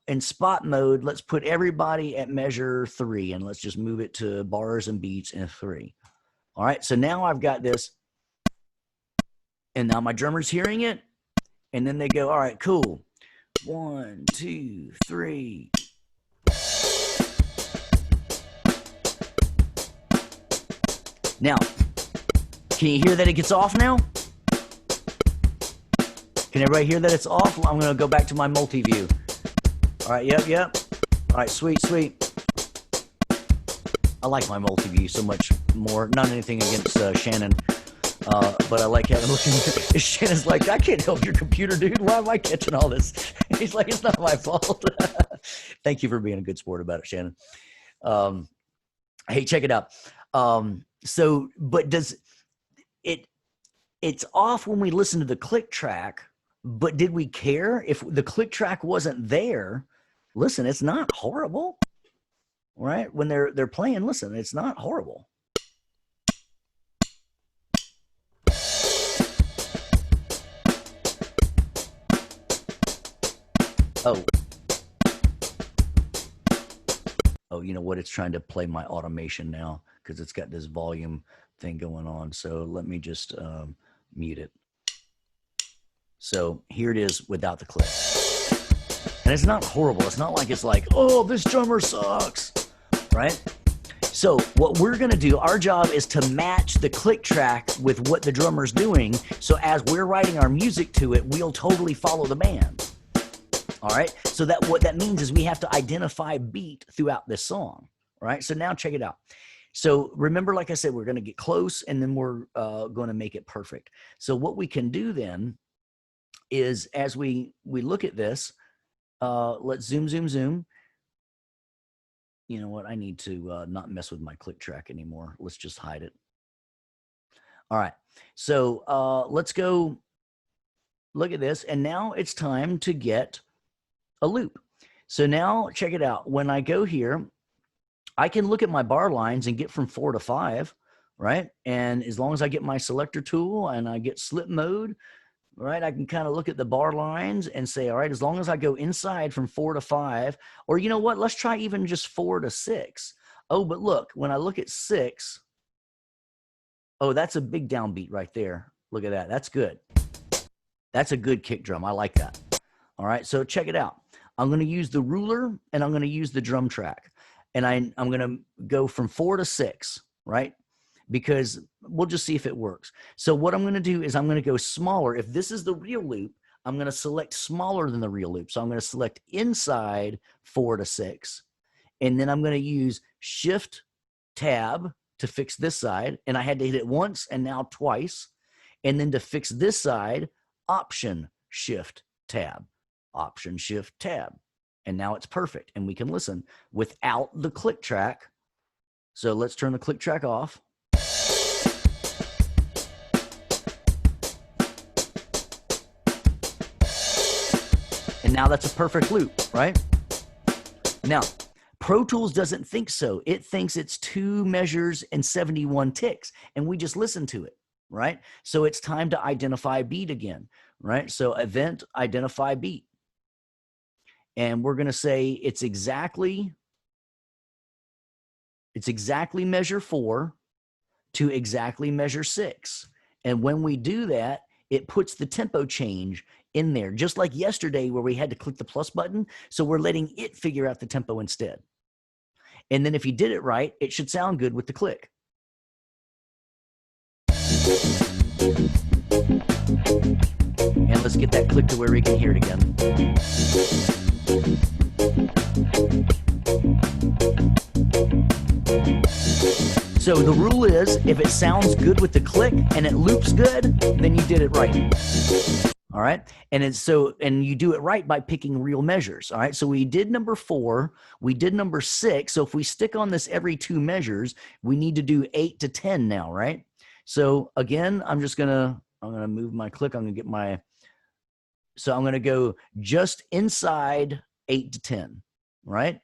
in spot mode, let's put everybody at measure 3 and let's just move it to bars and beats in 3. All right, so now I've got this, and now my drummer's hearing it, and then they go, all right, cool. 1, 2, 3. Now, can you hear that it gets off now? Can everybody hear that it's off? I'm going to go back to my multi-view. All right, yep. All right, sweet. I like my multi-view so much more. Not anything against Shannon, but I like having looking. Shannon's like, I can't help your computer, dude. Why am I catching all this? He's like, it's not my fault. Thank you for being a good sport about it, Shannon. Hey, check it out. But does it? It's off when we listen to the click track. But did we care if the click track wasn't there? Listen, it's not horrible, right? When they're playing, listen, it's not horrible. Oh, you know what? It's trying to play my automation now because it's got this volume thing going on. So let me just mute it. So here it is without the click. And it's not horrible. It's not like it's like, oh, this drummer sucks, right? So what we're going to do, our job is to match the click track with what the drummer's doing. So as we're writing our music to it, we'll totally follow the band. All right. So that what that means is we have to identify beat throughout this song. All right. So now check it out. So remember, like I said, we're going to get close and then we're going to make it perfect. So what we can do then is as we look at this, let's zoom. You know what? I need to not mess with my click track anymore. Let's just hide it. All right. So let's go look at this. And now it's time to get a loop. So now check it out. When I go here, I can look at my bar lines and get from 4 to 5, right? And as long as I get my selector tool and I get slip mode, right, I can kind of look at the bar lines and say, all right, as long as I go inside from 4 to 5, or you know what, let's try even just 4 to 6. Oh, but look, when I look at 6, oh, that's a big downbeat right there. Look at that. That's good. That's a good kick drum. I like that. All right, so check it out. I'm going to use the ruler and I'm going to use the drum track. And I'm going to go from 4 to 6, right? Because we'll just see if it works. So what I'm going to do is I'm going to go smaller. If this is the real loop, I'm going to select smaller than the real loop. So I'm going to select inside 4 to 6. And then I'm going to use Shift Tab to fix this side. And I had to hit it once and now twice. And then to fix this side, Option Shift Tab. Option Shift Tab. And now it's perfect. And we can listen without the click track. So let's turn the click track off. And now that's a perfect loop, right? Now, Pro Tools doesn't think so. It thinks it's 2 measures and 71 ticks, and we just listen to it, right? So it's time to identify beat again, right? So event identify beat. And we're going to say it's exactly measure 4 to exactly measure 6. And when we do that, it puts the tempo change in there, just like yesterday where we had to click the plus button. So we're letting it figure out the tempo instead. And then if you did it right, it should sound good with the click. And let's get that click to where we can hear it again. So the rule is, if it sounds good with the click and it loops good, then you did it right. All right. And and you do it right by picking real measures. All right. So we did number 4, we did number 6. So if we stick on this every 2 measures, we need to do 8 to 10 now, right? So again, I'm going to move my click. I'm going to get so I'm going to go just inside 8 to 10, right?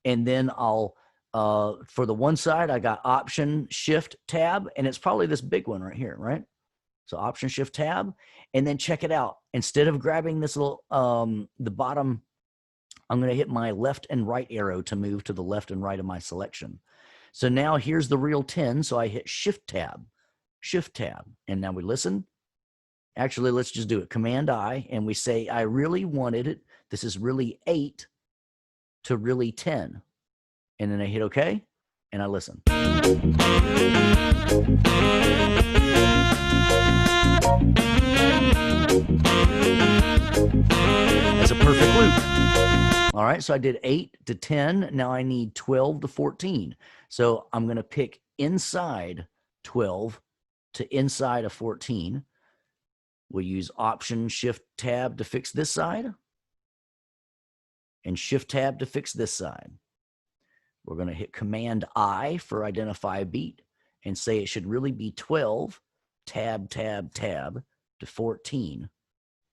And then I'll, for the one side, I got Option Shift Tab, and it's probably this big one right here, right? So Option Shift Tab, and then check it out. Instead of grabbing this little, the bottom I'm going to hit my left and right arrow to move to the left and right of my selection. So now here's the real 10. So I hit Shift Tab, and now we listen. Actually, let's just do it. Command I, and we say, I really wanted it. This is really 8 to really 10. And then I hit OK, and I listen. That's a perfect loop. All right, so I did 8 to 10. Now I need 12 to 14. So I'm going to pick inside 12 to inside of 14. We'll use Option Shift Tab to fix this side and Shift Tab to fix this side. We're going to hit Command I for identify a beat and say it should really be 12, tab, tab, tab to 14,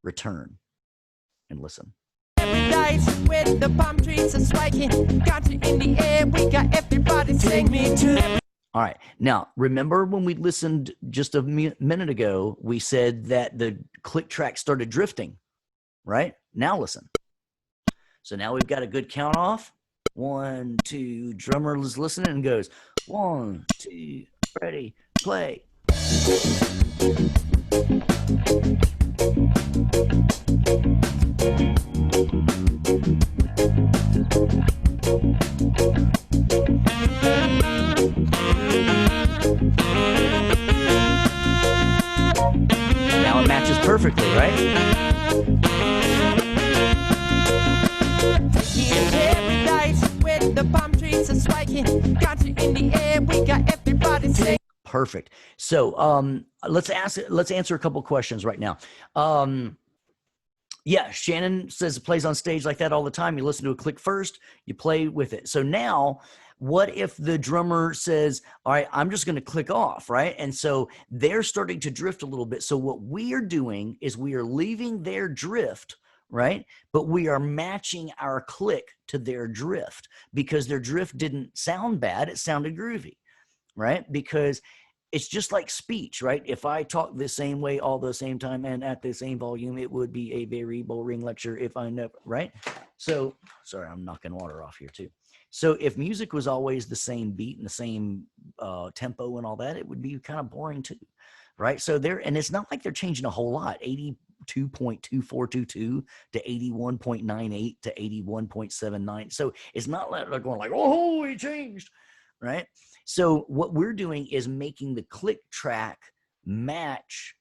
return, and listen. With the palm trees are swaying, got you in the air, we got everybody sing me to. All right. Now, remember when we listened just a minute ago, we said that the click track started drifting, right? Now listen. So now we've got a good count off. 1, 2, drummer is listening and goes 1, 2, ready, play. Now it matches perfectly, right? Perfect. So let's answer a couple questions right now. Yeah, Shannon says it plays on stage like that all the time. You listen to a click first, you play with it. So now, what if the drummer says, all right, I'm just going to click off, right? And so they're starting to drift a little bit. So what we are doing is we are leaving their drift, right? But we are matching our click to their drift because their drift didn't sound bad. It sounded groovy, right? Because it's just like speech, right? If I talk the same way all the same time and at the same volume, it would be a very boring lecture if I never, right? So, sorry, I'm knocking water off here too. So if music was always the same beat and the same tempo and all that, it would be kind of boring too, right? So and it's not like they're changing a whole lot, 82.2422 to 81.98 to 81.79. So it's not like they're going like, oh, he changed, right? So what we're doing is making the click track match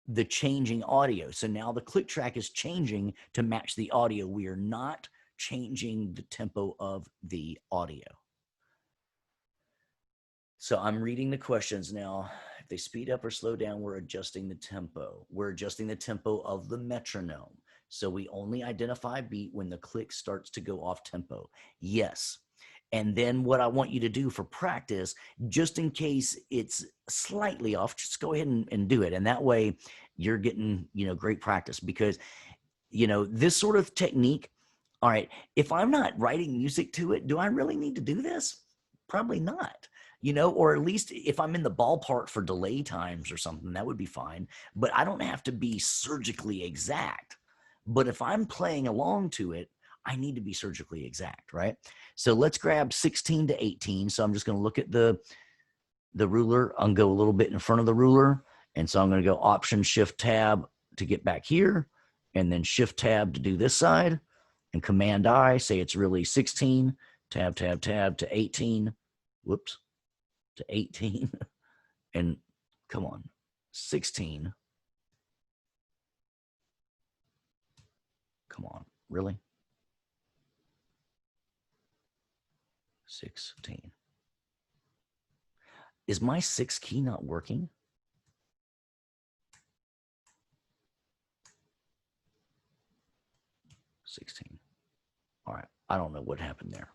the changing audio. So now the click track is changing to match the audio. We are not changing the tempo of the audio. So I'm reading the questions now. If they speed up or slow down, we're adjusting the tempo. We're adjusting the tempo of the metronome. So we only identify beat when the click starts to go off tempo. Yes. And then what I want you to do for practice, just in case it's slightly off, just go ahead and do it. And that way you're getting, great practice because, this sort of technique, all right, if I'm not writing music to it, do I really need to do this? Probably not, or at least if I'm in the ballpark for delay times or something, that would be fine. But I don't have to be surgically exact. But if I'm playing along to it, I need to be surgically exact, right? So let's grab 16 to 18. So I'm just going to look at the ruler. I'll go a little bit in front of the ruler. And so I'm going to go Option Shift Tab to get back here, and then Shift Tab to do this side, and Command I, say it's really 16, tab, tab, tab to 18. Whoops, to 18. And come on, 16. Come on, really? 16. Is my 6 key not working? $16. All right, I don't know what happened there.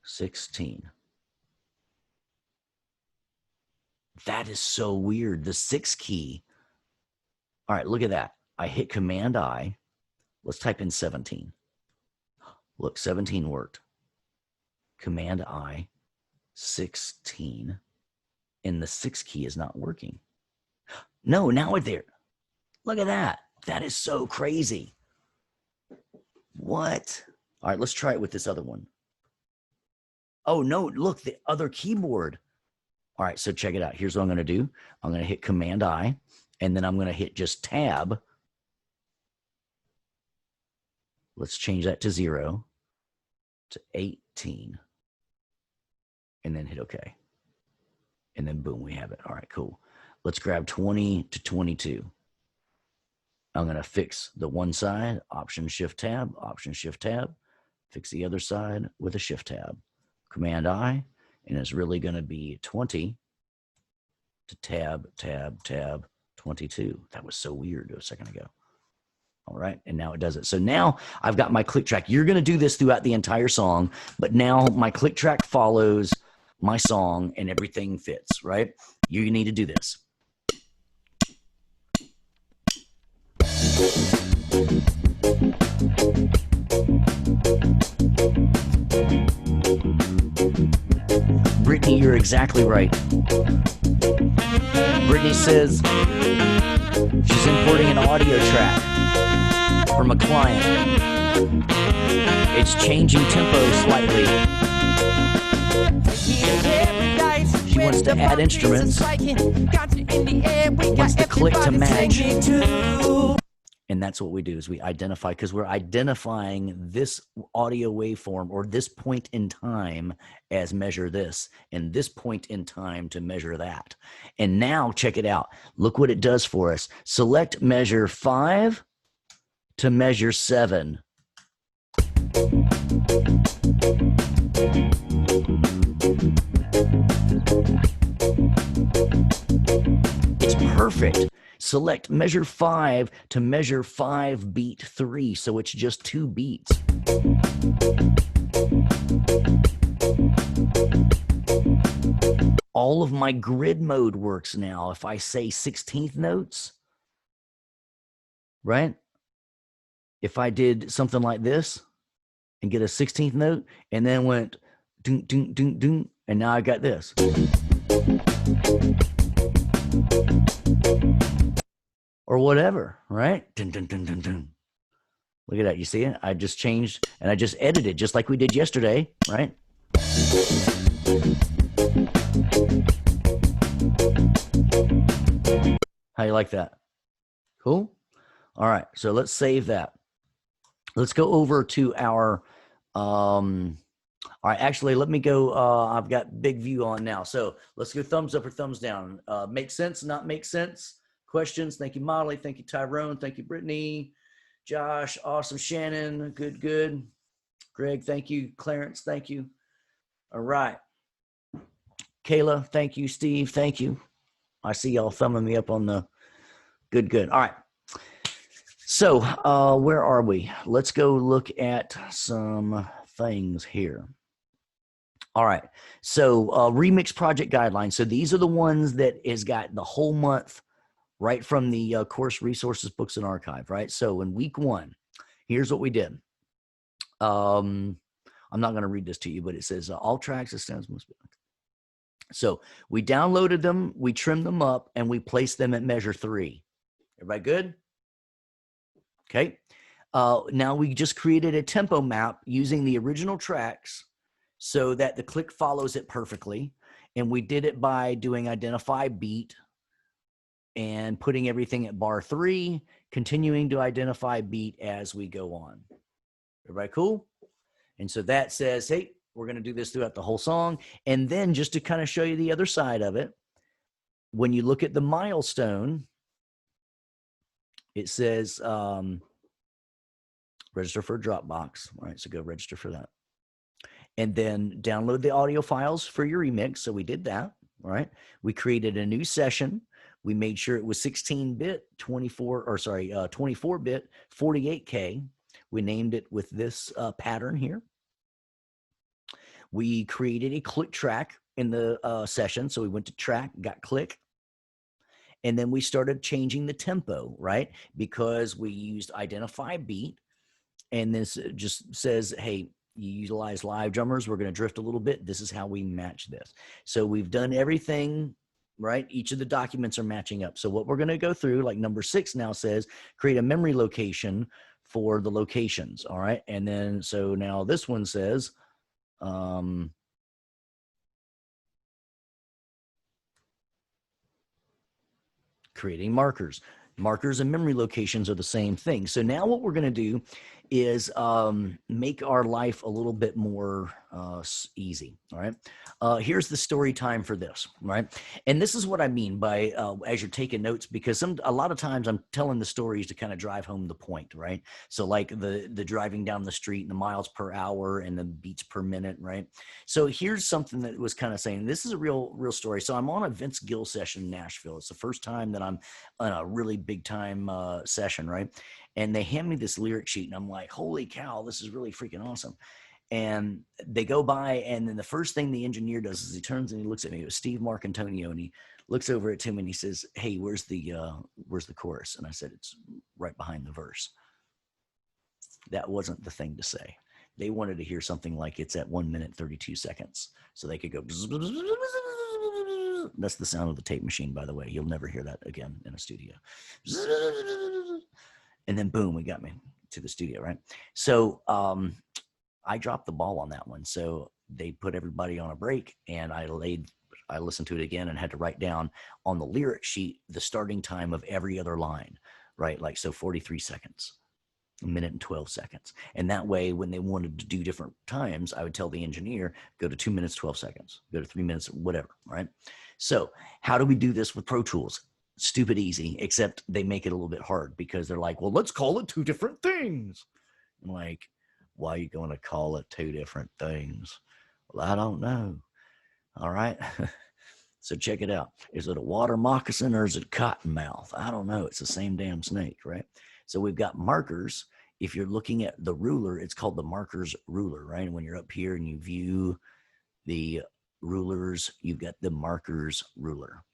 16. That is so weird. The 6 key. All right, look at that. I hit Command I. Let's type in 17. Look, 17 worked. Command I, 16, and the 6 key is not working. No, now it's there. Look at that. That is so crazy. What? All right, let's try it with this other one. Oh, no, look, the other keyboard. All right, so check it out. Here's what I'm going to do. I'm going to hit Command-I, and then I'm going to hit just Tab. Let's change that to 0 to 18, and then hit OK. And then boom, we have it. All right, cool. Let's grab 20 to 22. I'm going to fix the one side, Option Shift Tab, Option Shift Tab. Fix the other side with a Shift Tab. Command-I, and it's really going to be 20 to Tab, Tab, Tab, 22. That was so weird a second ago. All right, and now it does it. So now I've got my click track. You're going to do this throughout the entire song, but now my click track follows my song and everything fits, right? You need to do this. Brittany, you're exactly right. Brittany says she's importing an audio track from a client. It's changing tempo slightly. She wants to add instruments. Wants the click to match. And that's what we do is we identify, because we're identifying this audio waveform or this point in time as measure this, and this point in time to measure that. And now check it out. Look what it does for us. Select measure 5 to measure 7. It's perfect. Select measure 5 to measure 5 beat 3. So it's just 2 beats. All of my grid mode works now. If I say 16th notes, right? If I did something like this and get a 16th note and then went doom, doom, doom, doom, and now I got this. Or whatever, right? Dun, dun, dun, dun, dun. Look at that. You see it? I just changed and I just edited just like we did yesterday, right? How you like that? Cool? All right. So let's save that. Let's go over to our, all right, actually, let me go. I've got big view on now. So let's go thumbs up or thumbs down. Make sense, not make sense? Questions? Thank you, Molly. Thank you, Tyrone. Thank you, Brittany. Josh, awesome. Shannon, good, good. Greg, thank you. Clarence, thank you. All right. Kayla, thank you. Steve, thank you. I see y'all thumbing me up on the good, good. All right. So where are we? Let's go look at some things here. All right. So remix project guidelines. So these are the ones that has got the whole month right from the course resources, books, and archive, right? So in week 1, here's what we did. I'm not going to read this to you, but it says all tracks and stems must be. So we downloaded them, we trimmed them up, and we placed them at measure 3. Everybody good? Okay. Now we just created a tempo map using the original tracks so that the click follows it perfectly. And we did it by doing identify beat and putting everything at bar 3, continuing to identify beat as we go on. Everybody cool? And so that says, hey, we're going to do this throughout the whole song. And then just to kind of show you the other side of it, when you look at the milestone, it says register for a Dropbox. All right, so go register for that. And then download the audio files for your remix. So we did that. All right. We created a new session. We made sure it was 16-bit, 24-bit, 48K. We named it with this pattern here. We created a click track in the session. So we went to track, got click. And then we started changing the tempo, right? Because we used identify beat. And this just says, hey, you utilize live drummers. We're going to drift a little bit. This is how we match this. So we've done everything, right? Each of the documents are matching up. So what we're going to go through, like number 6 now says, create a memory location for the locations. All right. And then, so now this one says, creating markers. Markers and memory locations are the same thing. So now what we're going to do is make our life a little bit more easy. All right. Here's the story time for this. Right. And this is what I mean by as you're taking notes, because a lot of times I'm telling the stories to kind of drive home the point. Right. So like the driving down the street and the miles per hour and the beats per minute. Right. So here's something that was kind of saying, this is a real story. So I'm on a Vince Gill session in Nashville. It's the first time that I'm on a really big time session. Right. And they hand me this lyric sheet and I'm like, holy cow, this is really freaking awesome. And they go by, and then the first thing the engineer does is he turns and he looks at me. It was Steve Marcantonio, and he looks over at Tim and he says, hey, where's the chorus? And I said, it's right behind the verse. That wasn't the thing to say. They wanted to hear something like it's at 1 minute, 32 seconds. So they could go, that's the sound of the tape machine, by the way. You'll never hear that again in a studio. And then boom, we got me to the studio, right? So I dropped the ball on that one. So they put everybody on a break, and I listened to it again and had to write down on the lyric sheet the starting time of every other line, right? Like, so 43 seconds, a minute and 12 seconds. And that way, when they wanted to do different times, I would tell the engineer, go to 2 minutes, 12 seconds, go to 3 minutes, whatever, right? So how do we do this with Pro Tools? Stupid easy, except they make it a little bit hard because they're like, well, let's call it two different things. I'm like, why are you going to call it two different things? Well, I don't know. All right. So check it out. Is it a water moccasin or is it cottonmouth? I don't know. It's the same damn snake, right? So we've got markers. If you're looking at the ruler, it's called the markers ruler, right? And when you're up here and you view the rulers, you've got the markers ruler.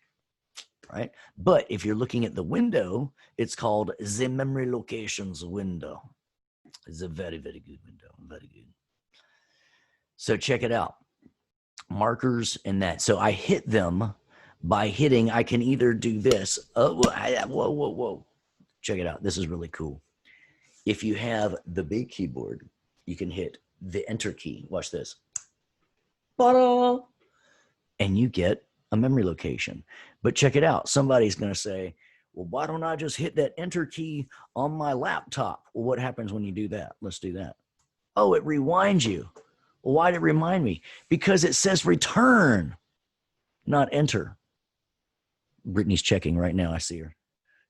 Right? But if you're looking at the window, it's called the memory locations window. It's a very, very good window. Very good. So check it out. Markers and that. So I hit them by hitting. I can either do this. Oh, whoa. Check it out. This is really cool. If you have the big keyboard, you can hit the enter key. Watch this. And you get a memory location. But check it out. Somebody's going to say, well, why don't I just hit that enter key on my laptop? Well, what happens when you do that? Let's do that. Oh, it rewinds you. Well, why did it remind me? Because it says return, not enter. Brittany's checking right now. I see her.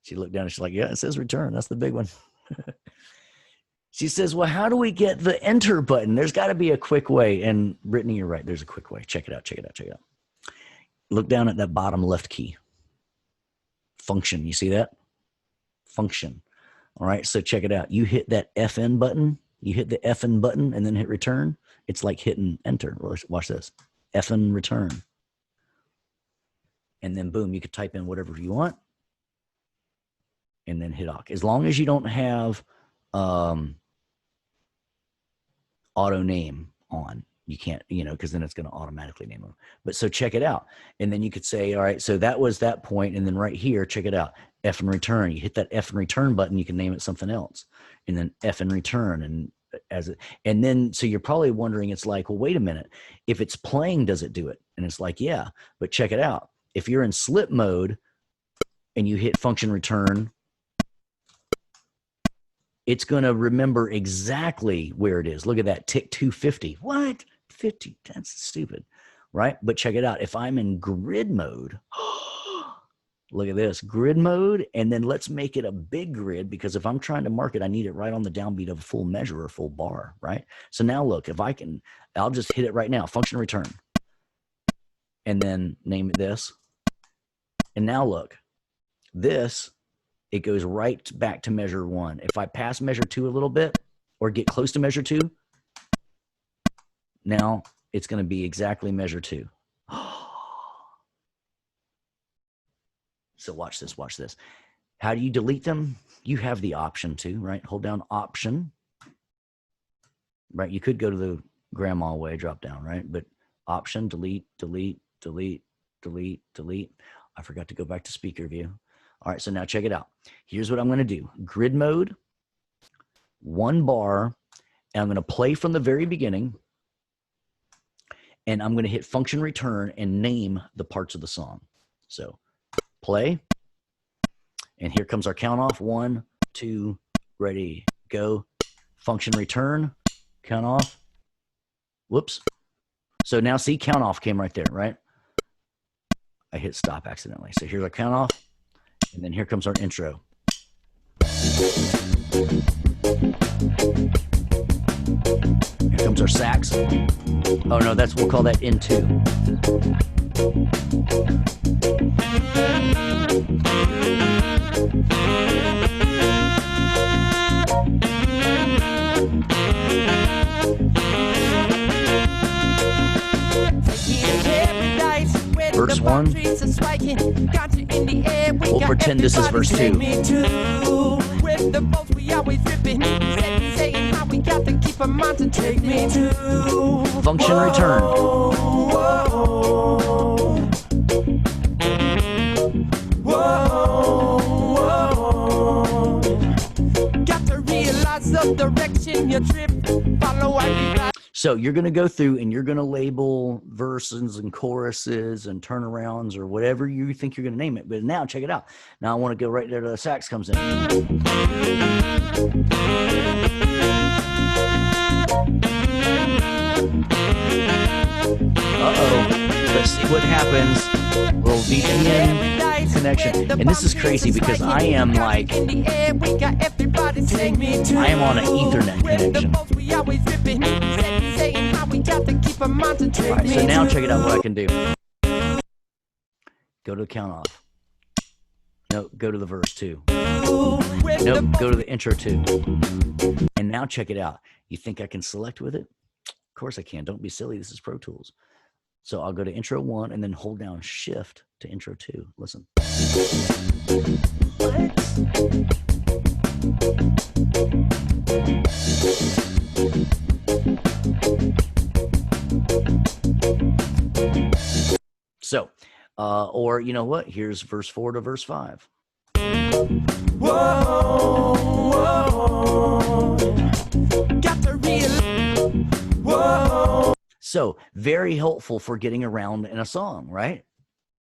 She looked down and she's like, yeah, it says return. That's the big one. She says, well, how do we get the enter button? There's got to be a quick way. And Brittany, you're right. There's a quick way. Check it out. Look down at that bottom left key. Function. You see that? Function. All right. So check it out. You hit that FN button. You hit the FN button and then hit return. It's like hitting enter. Watch this. FN return. And then boom, you could type in whatever you want. And then hit OK. As long as you don't have auto name on. You can't, because then it's going to automatically name them. But so check it out. And then you could say, all right, so that was that point. And then right here, check it out. F and return. You hit that F and return button, you can name it something else. And then F and return. And then, so you're probably wondering, it's like, well, wait a minute. If it's playing, does it do it? And it's like, yeah, but check it out. If you're in slip mode and you hit function return, it's going to remember exactly where it is. Look at that, tick 250. What? 50? That's stupid, right? But check it out. If I'm in grid mode, look at this, grid mode, and then let's make it a big grid, because if I'm trying to mark it, I need it right on the downbeat of a full measure or full bar, right? So now look, if I can, I'll just hit it right now, function return, and then name it this. And now look, this, it goes right back to measure 1. If I pass measure 2 a little bit or get close to measure 2, now it's going to be exactly measure 2. So watch this, watch this. How do you delete them? You have the option to, right? Hold down option, right? You could go to the grandma way, drop down, right? But option, delete, delete, delete, delete, delete. I forgot to go back to speaker view. All right, so now check it out. Here's what I'm going to do. Grid mode, one bar, and I'm going to play from the very beginning, and I'm going to hit function return and name the parts of the song. So play, and here comes our count off. 1, 2, ready, go. Function return, count off. Whoops. So now see, count off came right there, right? I hit stop accidentally. So here's our count off, and then here comes our intro. Here comes our sax. Oh no, we'll call that N2. Verse 1. We'll pretend this is verse 2. Function return. Got to realize the direction you trip. Follow what. So you're going to go through and you're going to label verses and choruses and turnarounds or whatever you think you're going to name it. But now check it out. Now I want to go right there to the sax comes in. Uh-oh. Let's see what happens. Little VPN connection. And this is crazy because I am like, I am on an Ethernet connection. All right, so now check it out what I can do. Go to the count off. No, go to the verse 2. Nope, go to the intro 2. And now check it out. You think I can select with it? Of course I can. Don't be silly. This is Pro Tools. So I'll go to intro 1 and then hold down shift to intro 2. Listen. So, or you know what? Here's verse 4 to verse 5. Whoa, whoa, got to real. Whoa. So very helpful for getting around in a song, right?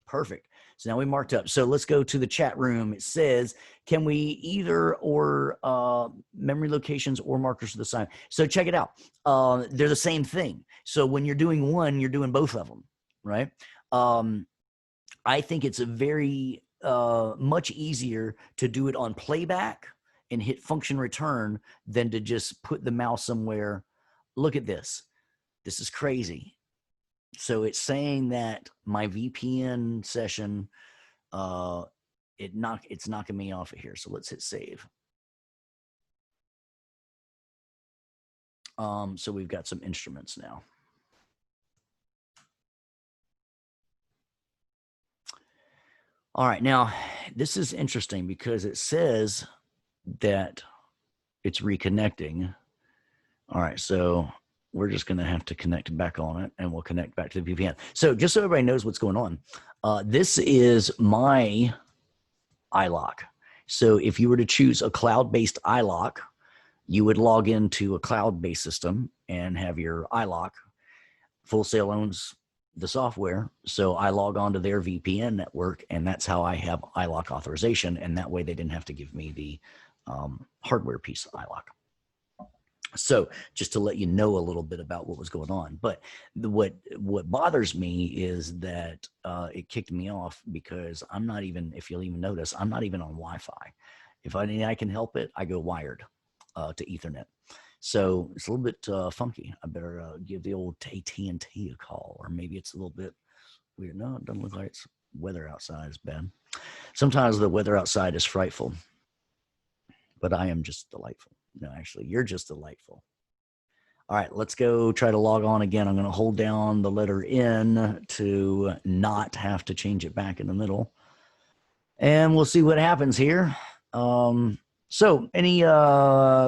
Perfect. So now we marked up. So let's go to the chat room. It says, can we either or memory locations or markers of the sign? So check it out. They're the same thing. So when you're doing one, you're doing both of them, right? I think it's a very much easier to do it on playback and hit function return than to just put the mouse somewhere. Look at this. This is crazy. So it's saying that my VPN session, it's knocking me off of here. So let's hit save. So we've got some instruments now. All right, now this is interesting because it says that it's reconnecting. All right, so we're just going to have to connect back on it, and we'll connect back to the VPN. So just so everybody knows what's going on, this is my iLok. So if you were to choose a cloud-based iLok, you would log into a cloud-based system and have your iLok. Full Sail owns the software, so I log on to their VPN network, and that's how I have iLok authorization, and that way they didn't have to give me the hardware piece of iLok. So just to let you know a little bit about what was going on. But what bothers me is that it kicked me off because I'm not even, if you'll even notice, I'm not even on Wi-Fi. If I can help it, I go wired to Ethernet. So it's a little bit funky. I better give the old AT&T a call, or maybe it's a little bit weird. No, it doesn't look like it's weather outside is bad. Sometimes the weather outside is frightful, but I am just delightful. No, actually, you're just delightful. All right, let's go try to log on again. I'm going to hold down the letter N to not have to change it back in the middle. And we'll see what happens here. So any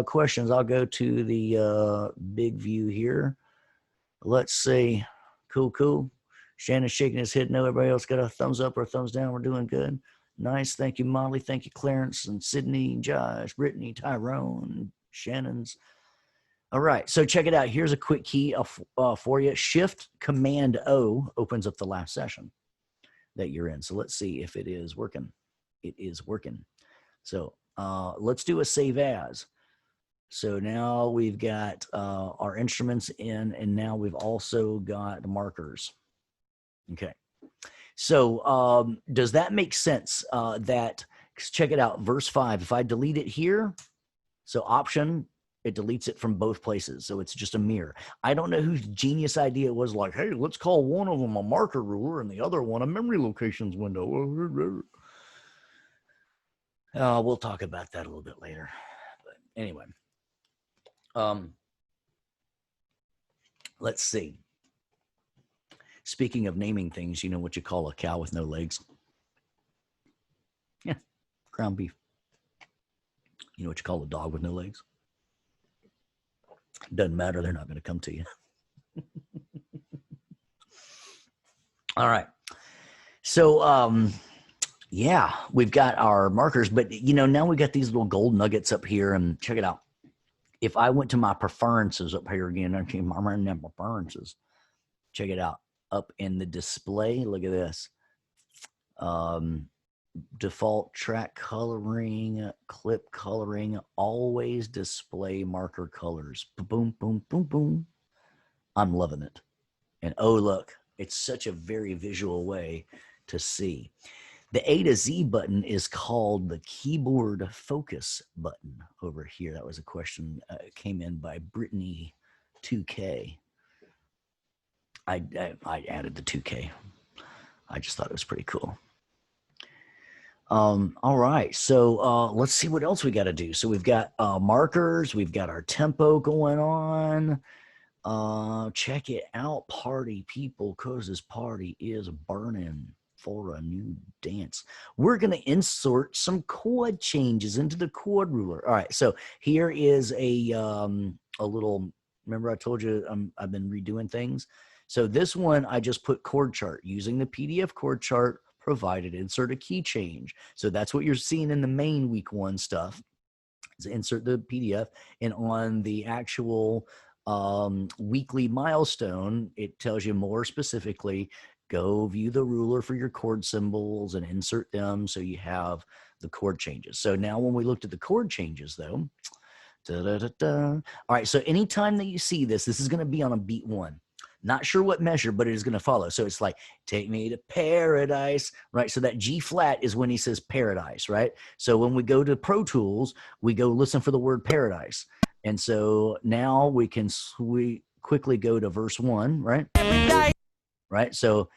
questions? I'll go to the big view here. Let's see. Cool. Shannon's shaking his head. No, everybody else got a thumbs up or a thumbs down. We're doing good. Nice. Thank you, Molly. Thank you, Clarence and Sydney, Josh, Brittany, Tyrone, Shannon's. All right, so check it out. Here's a quick key for you. Shift Command O opens up the last session that you're in. So let's see if it is working. It is working. So let's do a save as. So now we've got our instruments in, and now we've also got markers. Okay. So does that make sense that, check it out, verse 5, if I delete it here, so option, it deletes it from both places. So it's just a mirror. I don't know whose genius idea it was, like, hey, let's call one of them a marker ruler and the other one a memory locations window. We'll talk about that a little bit later. But anyway, let's see. Speaking of naming things, you know what you call a cow with no legs? Yeah, ground beef. You know what you call a dog with no legs? Doesn't matter. They're not going to come to you. All right. So, yeah, we've got our markers, but now we got these little gold nuggets up here, and check it out. If I went to my preferences up here again, I'm running preferences. Check it out. Up in the display, look at this. Default track coloring, clip coloring, always display marker colors. Boom, boom, boom, boom. I'm loving it. And oh, look, it's such a very visual way to see. The A to Z button is called the keyboard focus button over here. That was a question came in by Brittany 2K. I added the 2K. I just thought it was pretty cool. All right, so let's see what else we got to do. So we've got markers, we've got our tempo going on. Check it out, party people, cause this party is burning for a new dance. We're gonna insert some chord changes into the chord ruler. All right, so here is a little. Remember, I told you I've been redoing things. So this one, I just put chord chart using the PDF chord chart provided. Insert a key change. So that's what you're seeing in the main week 1 stuff. Is insert the PDF, and on the actual weekly milestone, it tells you more specifically, go view the ruler for your chord symbols and insert them so you have the chord changes. So now when we looked at the chord changes though, all right, so anytime that you see this is going to be on a beat 1. Not sure what measure, but it is going to follow. So it's like, take me to paradise, right? So that G flat is when he says paradise, right? So when we go to Pro Tools, we go listen for the word paradise. And so now we can quickly go to verse 1, right? Right? So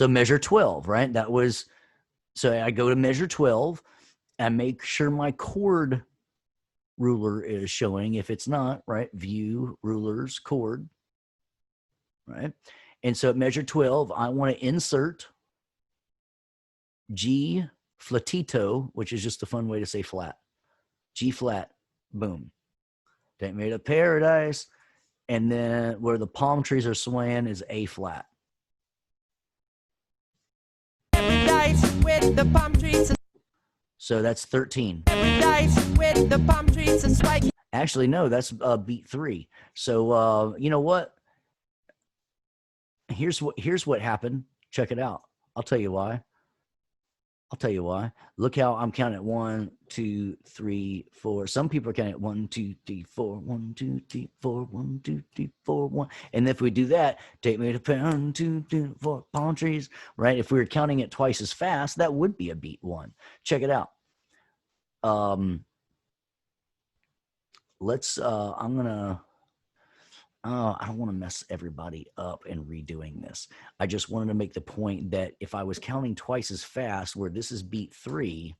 measure 12, right? That was, so I go to measure 12 and make sure my chord ruler is showing. If it's not, right, view rulers chord, right? And so at measure 12, I want to insert G flatito, which is just a fun way to say flat. G flat, boom. Take me to paradise. And then where the palm trees are swaying is A flat. With the palm trees. So that's 13. With the palm trees and actually, no, that's beat 3. So you know what? Here's what happened. Check it out. I'll tell you why. Look how I'm counting at 1, 2, 3, 4. Some people are counting at 1, 2, 3, 4, 1, 2, 3, 4, 1, 2, 3, 4, 1. And if we do that, take me to 1, 2, 3, 4 palm trees, right? If we were counting it twice as fast, that would be a beat 1. Check it out. Let's I'm gonna I don't want to mess everybody up in redoing this. I just wanted to make the point that if I was counting twice as fast, where this is beat 3,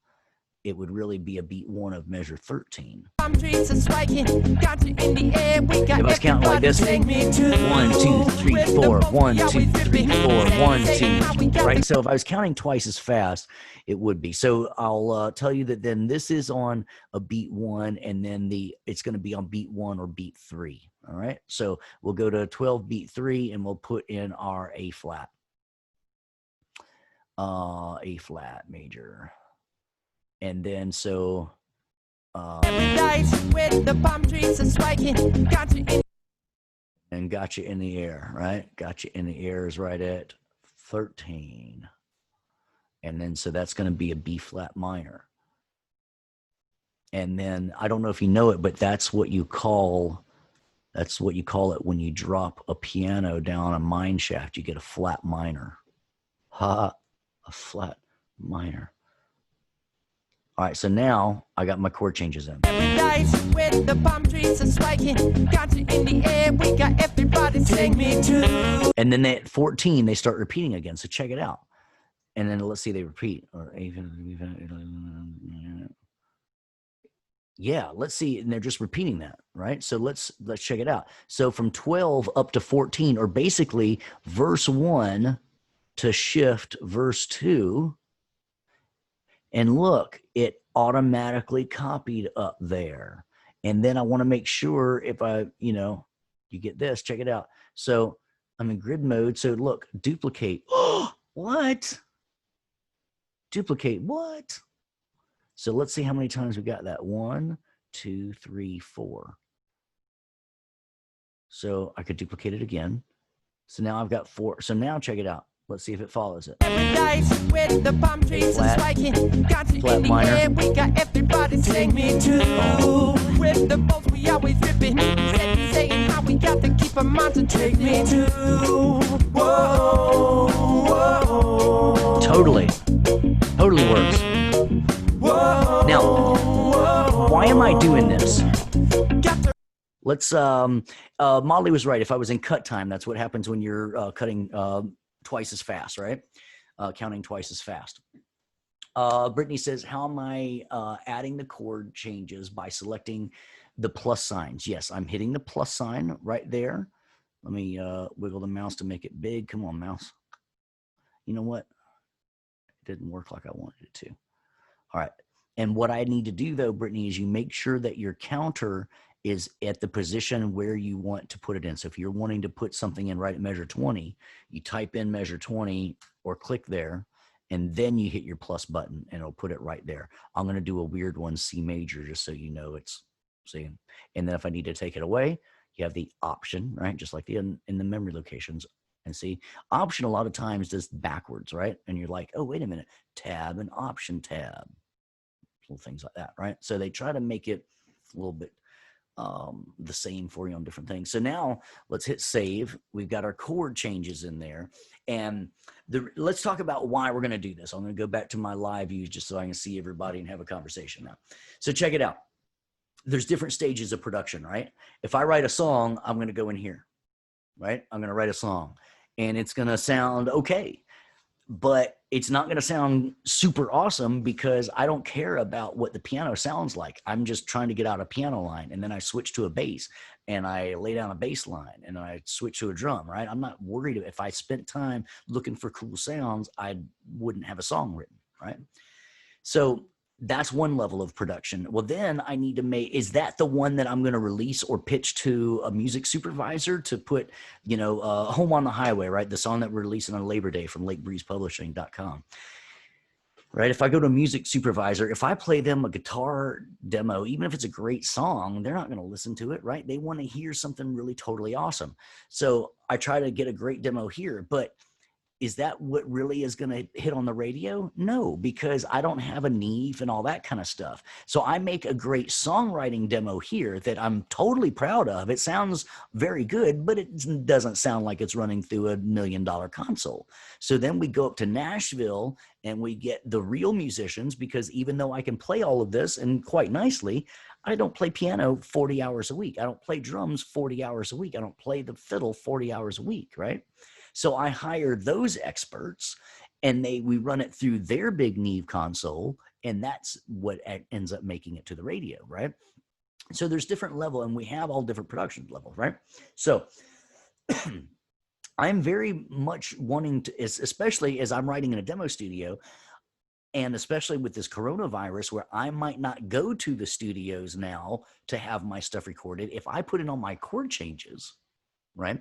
it would really be a beat 1 of measure 13. If I was counting like this, 1, 2, 3, 4, 1, 2, 3, 4, 1, 2, right? So if I was counting twice as fast, it would be. So I'll tell you that then this is on a beat 1, and then it's going to be on beat 1 or beat 3. All right. So we'll go to 12 beat 3, and we'll put in our A flat. A flat major. And then so Every night with the palm trees are swaying, got you in. And got you in the air, right? Got you in the air is right at 13. And then so that's going to be a B flat minor. And then I don't know if you know it, but that's what you call it when you drop a piano down a mine shaft. You get a flat minor. Ha, a flat minor. All right, so now I got my chord changes in. Every night with the palm trees are swaying, got you in the air. We got everybody take me to. And then at 14, they start repeating again. So check it out. And then let's see, they repeat. Or yeah, let's see. And they're just repeating that, right? So let's check it out. So from 12 up to 14, or basically verse 1 to shift verse 2. And look, it automatically copied up there. And then I want to make sure if you get this, check it out. So I'm in grid mode. So look, duplicate. Oh, what? Duplicate what? So let's see how many times we got that. 1, 2, 3, 4. So I could duplicate it again. So now I've got 4. So now check it out. Let's see if it follows it. Every night with the palm trees are swaying, got you in the air. We got everybody take me to. With the boats we always ripping, saying how we got to keep a mountain. Take me to. Whoa, whoa. Totally works. Whoa, now, why am I doing this? Let's. Molly was right. If I was in cut time, that's what happens when you're cutting twice as fast, right? Counting twice as fast. Brittany says, how am I adding the chord changes? By selecting the plus signs. Yes, I'm hitting the plus sign right there. Let me wiggle the mouse to make it big. Come on, mouse. You know what? It didn't work like I wanted it to. All right. And what I need to do, though, Brittany, is you make sure that your counter is at the position where you want to put it in. So if you're wanting to put something in right at measure 20, you type in measure 20 or click there, and then you hit your plus button and it'll put it right there. I'm going to do a weird one, C major, just so you know it's, see. And then if I need to take it away, you have the option, right? Just like in the memory locations. And see, option a lot of times does backwards, right? And you're like, oh, wait a minute, tab and option tab, little things like that, right? So they try to make it a little bit the same for you on different things. So now let's hit save. We've got our chord changes in there. And let's talk about why we're going to do this. I'm going to go back to my live views just so I can see everybody and have a conversation now. So check it out. There's different stages of production, right? If I write a song, I'm going to go in here, right? I'm going to write a song and it's going to sound okay, but it's not going to sound super awesome because I don't care about what the piano sounds like. I'm just trying to get out a piano line, and then I switch to a bass and I lay down a bass line and I switch to a drum, right? I'm not worried. If I spent time looking for cool sounds, I wouldn't have a song written, right? So that's one level of production. Well, then I need to make, is that the one that I'm going to release or pitch to a music supervisor to put, Home on the Highway, right? The song that we're releasing on Labor Day from lakebreezepublishing.com. Right? If I go to a music supervisor, if I play them a guitar demo, even if it's a great song, they're not going to listen to it, right? They want to hear something really totally awesome. So I try to get a great demo here, but is that what really is going to hit on the radio? No, because I don't have a Neve and all that kind of stuff. So I make a great songwriting demo here that I'm totally proud of. It sounds very good, but it doesn't sound like it's running through $1 million console. So then we go up to Nashville and we get the real musicians, because even though I can play all of this and quite nicely, I don't play piano 40 hours a week. I don't play drums 40 hours a week. I don't play the fiddle 40 hours a week, right? So I hire those experts and we run it through their big Neve console, and that's what ends up making it to the radio, right? So there's different level, and we have all different production levels, right? So I'm very much wanting to, especially as I'm writing in a demo studio, and especially with this coronavirus where I might not go to the studios now to have my stuff recorded, if I put in all my chord changes, right?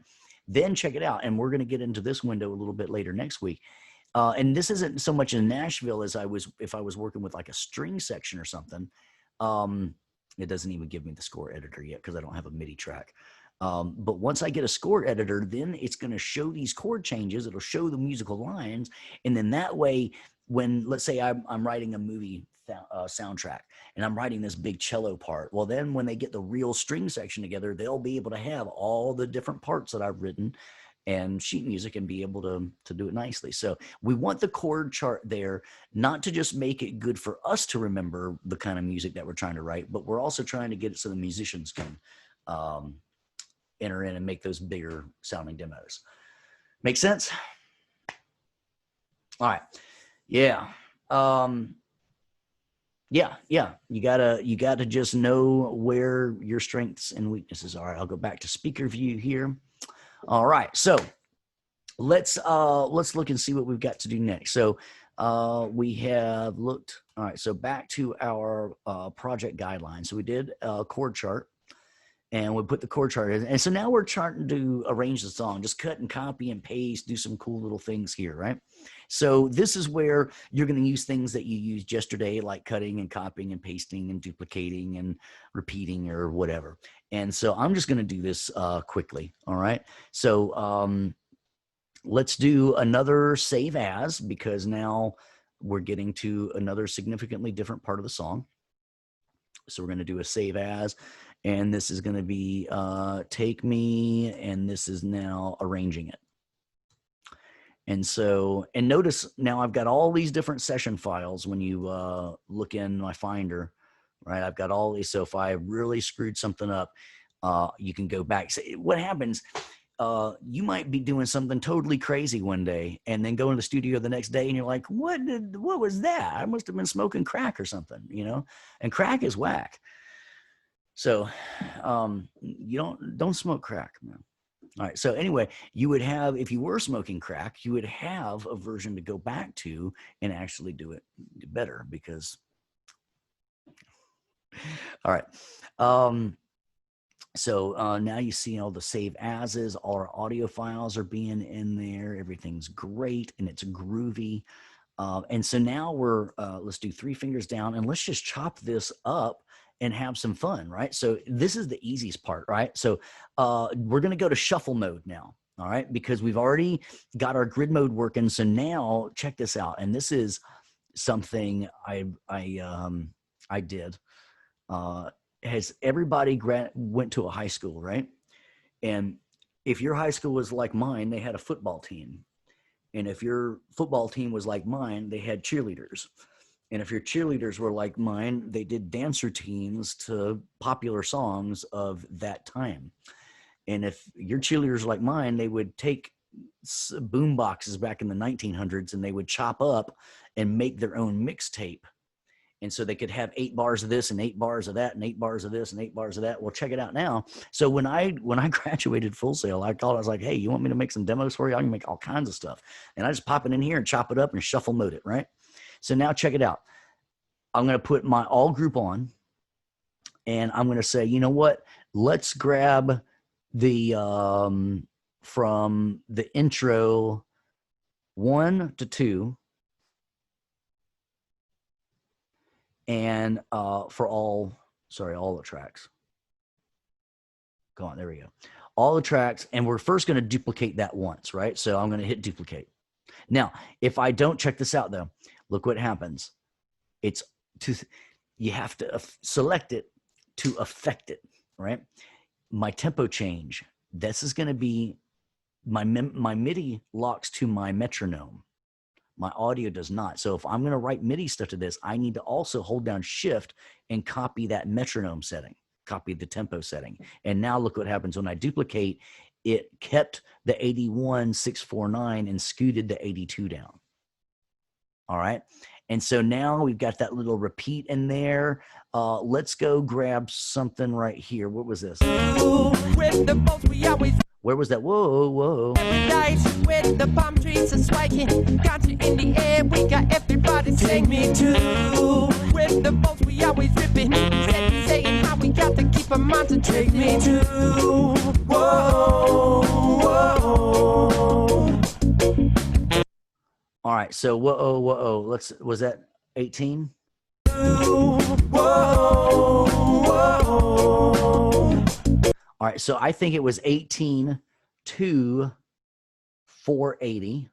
Then check it out. And we're going to get into this window a little bit later next week. and this isn't so much in Nashville as if I was working with like a string section or something. It doesn't even give me the score editor yet because I don't have a MIDI track. But once I get a score editor, then it's going to show these chord changes. It'll show the musical lines. And then that way, when, let's say I'm writing a movie soundtrack and I'm writing this big cello part, well, then when they get the real string section together, they'll be able to have all the different parts that I've written and sheet music and be able to do it nicely. So we want the chord chart there, not to just make it good for us to remember the kind of music that we're trying to write, but we're also trying to get it so the musicians can enter in and make those bigger sounding demos. Make sense? All right. Yeah. Yeah. You gotta just know where your strengths and weaknesses are. I'll go back to speaker view here. All right, so let's look and see what we've got to do next. So we have looked. All right, so back to our project guidelines. So we did a chord chart, and we put the chord chart in. And so now we're trying to arrange the song, just cut and copy and paste, do some cool little things here, right? So this is where you're going to use things that you used yesterday, like cutting and copying and pasting and duplicating and repeating or whatever. And so I'm just going to do this quickly. All right. So let's do another save as, because now we're getting to another significantly different part of the song. So we're going to do a save as, and this is going to be take me, and this is now arranging it. And so, and notice now I've got all these different session files when you look in my Finder, right? I've got all these. So if I really screwed something up, you can go back. So what happens, you might be doing something totally crazy one day and then go in the studio the next day and you're like, what was that? I must have been smoking crack or something, you know? And crack is whack. So you don't smoke crack, man. All right. So anyway, you would have, if you were smoking crack, you would have a version to go back to and actually do it better because. All right. So now you see all the save as's, all our audio files are being in there. Everything's great and it's groovy. And so now we're, let's do 3 fingers down and let's just chop this up and have some fun, right? So this is the easiest part, right? So we're going to go to shuffle mode now, all right? Because we've already got our grid mode working. So now check this out. And this is something I did. Has everybody went to a high school, right? And if your high school was like mine, they had a football team. And if your football team was like mine, they had cheerleaders. And if your cheerleaders were like mine, they did dance routines to popular songs of that time. And if your cheerleaders were like mine, they would take boom boxes back in the 1900s and they would chop up and make their own mixtape. And so they could have 8 bars of this and 8 bars of that and 8 bars of this and 8 bars of that. Well, check it out now. So when I graduated Full Sail, I was like, hey, you want me to make some demos for you? I can make all kinds of stuff. And I just pop it in here and chop it up and shuffle mode it, right? So now check it out. I'm going to put my all group on and I'm going to say, you know what? Let's grab the, from the intro 1 to 2. And for all the tracks. Go on, there we go. All the tracks, and we're first going to duplicate that once, right? So I'm going to hit duplicate. Now, if I don't, check this out though. Look what happens. You have to select it to affect it, right? My tempo change. This is going to be my MIDI locks to my metronome. My audio does not. So if I'm going to write MIDI stuff to this, I need to also hold down shift and copy that metronome setting, copy the tempo setting. And now look what happens when I duplicate, it kept the 81,649 and scooted the 82 down. All right. And so now we've got that little repeat in there. Let's go grab something right here. What was this? Where was that? Whoa, whoa. Every night with the palm trees are spiking. Got you in the air, we got everybody take me to. With the boats we always ripping. Steady saying how we got to keep a mountain. Take me to. Whoa, whoa. All right. right. So whoa, whoa. Was that 18? All right. So I think it was 18 to 480.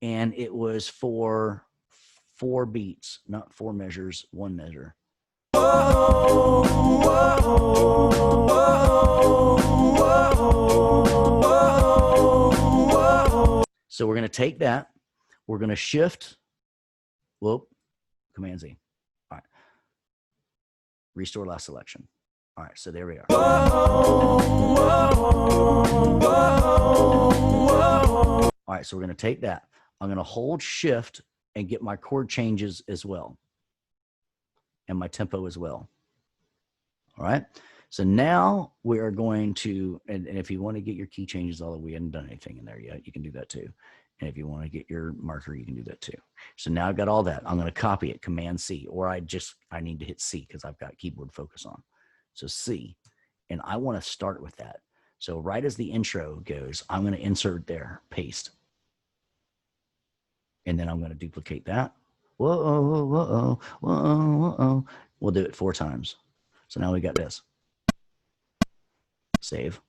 And it was for 4 beats, not 4 measures, 1 measure. So we're going to take that. We're going to shift. Whoop. Command Z. All right. Restore last selection. All right. So there we are. All right. So we're going to take that. I'm going to hold shift and get my chord changes as well. And my tempo as well. All right. So now we are going to, and if you want to get your key changes, although we haven't done anything in there yet, you can do that too. And if you want to get your marker, you can do that too. So now I've got all that. I'm going to copy it, Command C, or I need to hit C because I've got keyboard focus on. So C, and I want to start with that. So right as the intro goes, I'm going to insert there, paste. And then I'm going to duplicate that. Whoa, whoa, whoa, whoa, whoa. We'll do it 4 times. So now we got this. Save.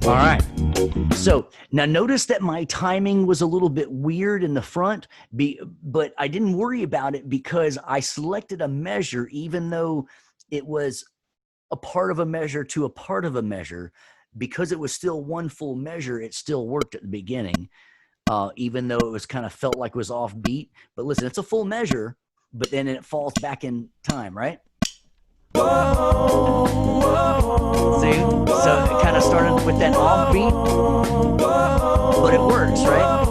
All right. So now notice that my timing was a little bit weird in the front, but I didn't worry about it because I selected a measure, even though it was a part of a measure to a part of a measure. Because it was still one full measure, it still worked at the beginning, even though it was kind of felt like it was off beat. But listen, it's a full measure, but then it falls back in time, right? See? So it kind of started with that off beat, but it works, right?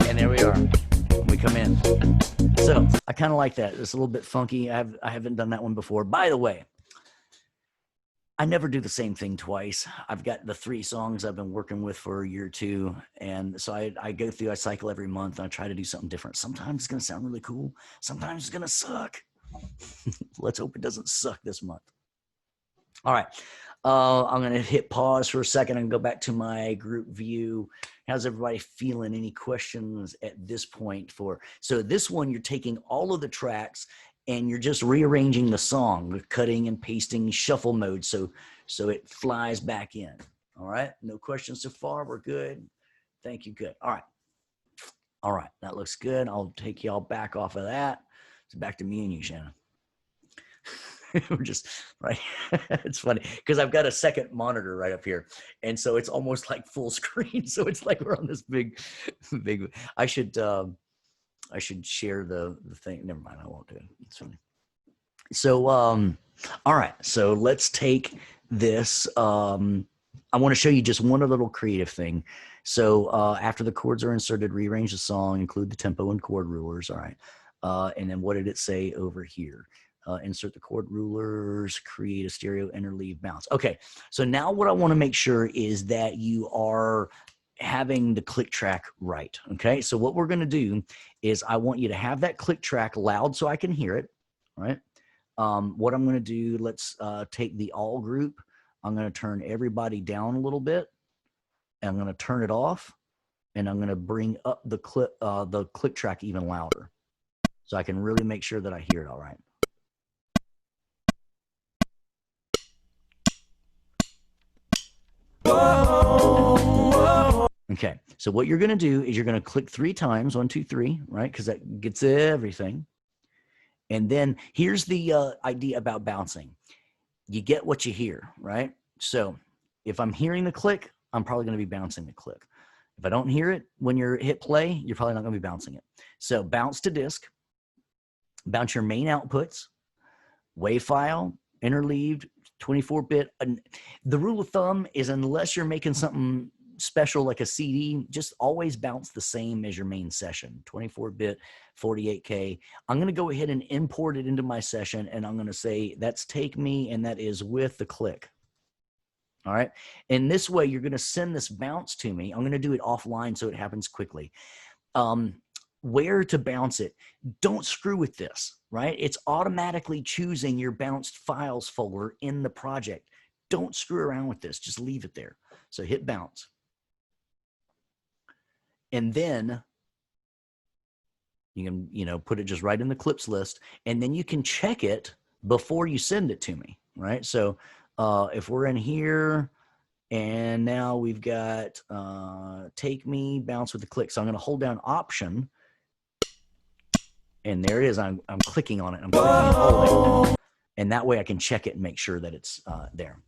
And there we are. We come in. So I kind of like that. It's a little bit funky. I haven't done that one before. By the way, I never do the same thing twice. I've got the 3 songs I've been working with for a year or 2. And so I go through, I cycle every month, and I try to do something different. Sometimes it's going to sound really cool. Sometimes it's going to suck. Let's hope it doesn't suck this month. All right. I'm going to hit pause for a second and go back to my group view. How's everybody feeling? Any questions at this point? So this one, you're taking all of the tracks and you're just rearranging the song with cutting and pasting, shuffle mode, so it flies back in. All right, no questions so far. We're good. Thank you. Good. All right, that looks good. I'll take y'all back off of that. It's back to me and you, Shannon. We're just right. It's funny because I've got a second monitor right up here, and so it's almost like full screen. So it's like we're on this big. I should share the thing. Never mind. I won't do it. It's funny. So, all right. So let's take this. I want to show you just one little creative thing. So after the chords are inserted, rearrange the song, include the tempo and chord rulers. All right. And then what did it say over here? Insert the chord rulers, create a stereo interleave bounce. Okay. So now what I want to make sure is that you are having the click track right. Okay. So what we're going to do is I want you to have that click track loud so I can hear it. All right. What I'm going to do, let's take the all group. I'm going to turn everybody down a little bit, and I'm going to turn it off, and I'm going to bring up the click track even louder so I can really make sure that I hear it all right. Okay, so what you're going to do is you're going to click 3 times, 1, 2, 3, right? Because that gets everything. And then here's the idea about bouncing. You get what you hear, right? So if I'm hearing the click, I'm probably going to be bouncing the click. If I don't hear it when you're hit play, you're probably not going to be bouncing it. So bounce to disk, bounce your main outputs, WAV file, interleaved, 24-bit. The rule of thumb is unless you're making something special like a CD, just always bounce the same as your main session, 24-bit, 48K. I'm going to go ahead and import it into my session, and I'm going to say that's take me, and that is with the click. All right. And this way, you're going to send this bounce to me. I'm going to do it offline so it happens quickly. Where to bounce it. Don't screw with this, right? It's automatically choosing your bounced files folder in the project. Don't screw around with this. Just leave it there. So hit bounce. And then you can, put it just right in the clips list, and then you can check it before you send it to me, right? So if we're in here, and now we've got take me, bounce with the click. So I'm going to hold down Option, and there it is. I'm clicking on it. I'm clicking and holding, and that way I can check it and make sure that it's there.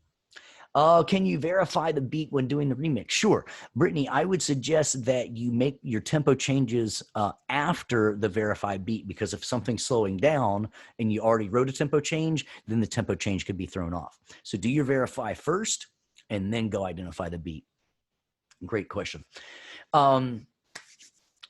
Can you verify the beat when doing the remix? Sure. Brittany, I would suggest that you make your tempo changes after the verify beat, because if something's slowing down and you already wrote a tempo change, then the tempo change could be thrown off. So do your verify first and then go identify the beat. Great question.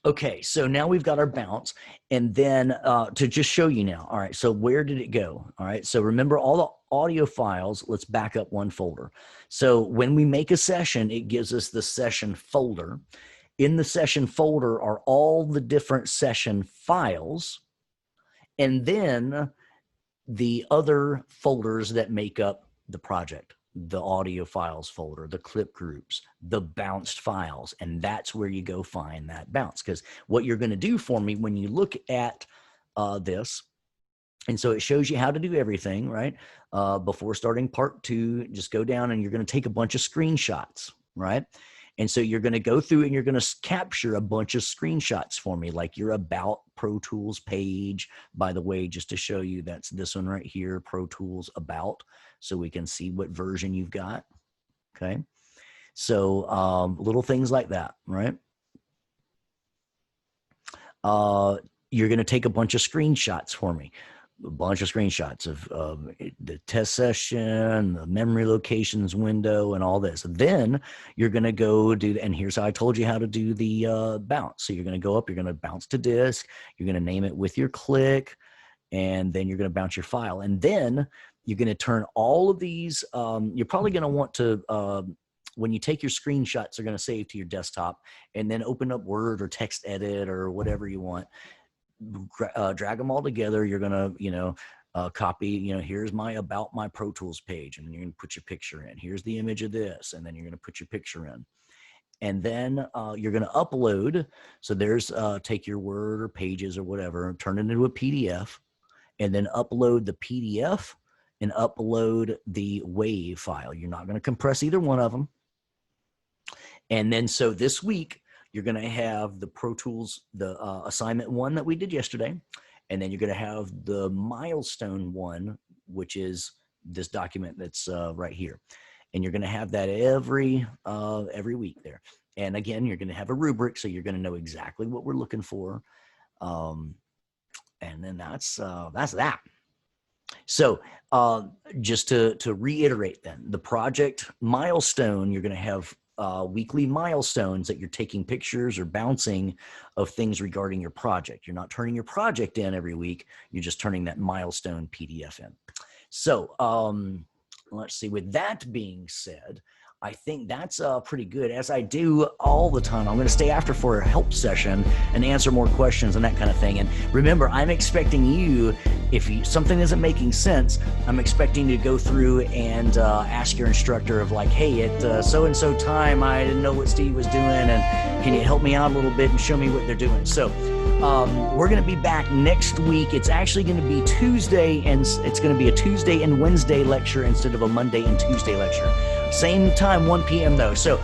Okay, so now we've got our bounce, and then to just show you now. All right, so where did it go? All right, so remember all the audio files. Let's back up one folder. So when we make a session, it gives us the session folder. In the session folder are all the different session files, and then the other folders that make up the project. The audio files folder, the clip groups, the bounced files, and that's where you go find that bounce. Because what you're going to do for me when you look at this, and so it shows you how to do everything, right? Before starting part 2, just go down and you're going to take a bunch of screenshots, right? And so you're going to go through and you're going to capture a bunch of screenshots for me, like your About Pro Tools page. By the way, just to show you, that's this one right here, Pro Tools About, so we can see what version you've got. Okay. So little things like that, right? You're going to take a bunch of screenshots for me. A bunch of screenshots of the test session, the memory locations window, and all this. Then you're going to go do, and here's how I told you how to do the bounce. So you're going to go up, you're going to bounce to disk, you're going to name it with your click, and then you're going to bounce your file. And then you're going to turn all of these, you're probably going to want to, when you take your screenshots, they're going to save to your desktop, and then open up Word or text edit or whatever you want. Drag them all together. You're going to, copy, here's my About My Pro Tools page, and you're going to put your picture in. Here's the image of this, and then you're going to put your picture in. And then you're going to upload. So there's, take your Word or Pages or whatever, turn it into a PDF, and then upload the PDF and upload the WAV file. You're not going to compress either one of them. And then, so this week, you're going to have the Pro Tools, the assignment 1 that we did yesterday. And then you're going to have the milestone 1, which is this document that's right here. And you're going to have that every week there. And again, you're going to have a rubric, so you're going to know exactly what we're looking for. And then that's that. So just to reiterate then, the project milestone, you're going to have weekly milestones that you're taking pictures or bouncing of things regarding your project. You're not turning your project in every week. You're just turning that milestone PDF in. So let's see, with that being said, I think that's pretty good. As I do all the time, I'm going to stay after for a help session and answer more questions and that kind of thing. And remember, I'm expecting you, if something isn't making sense, I'm expecting you to go through and ask your instructor of like, hey, at so-and-so time, I didn't know what Steve was doing, and can you help me out a little bit and show me what they're doing? So we're going to be back next week. It's actually going to be Tuesday, and it's going to be a Tuesday and Wednesday lecture instead of a Monday and Tuesday lecture. Same time, 1 p.m. though. So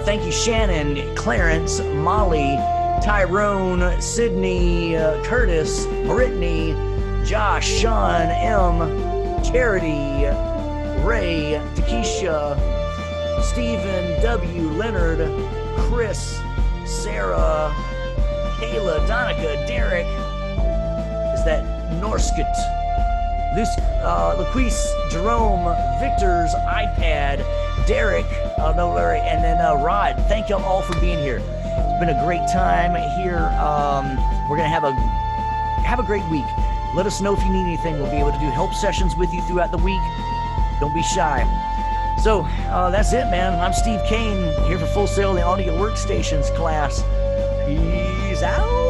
thank you, Shannon, Clarence, Molly, Tyrone, Sydney, Curtis, Brittany, Josh, Sean, M, Charity, Ray, Takesha, Stephen, W, Leonard, Chris, Sarah, Kayla, Donica, Derek. Is that Norskut? Laquise, Jerome, Victor's iPad, Derek, no Larry, and then Rod. Thank y'all all for being here. It's been a great time here. We're gonna have a great week. Let us know if you need anything. We'll be able to do help sessions with you throughout the week. Don't be shy. So that's it, man. I'm Steve Kane here for Full Sail, the Audio Workstations class. Peace out.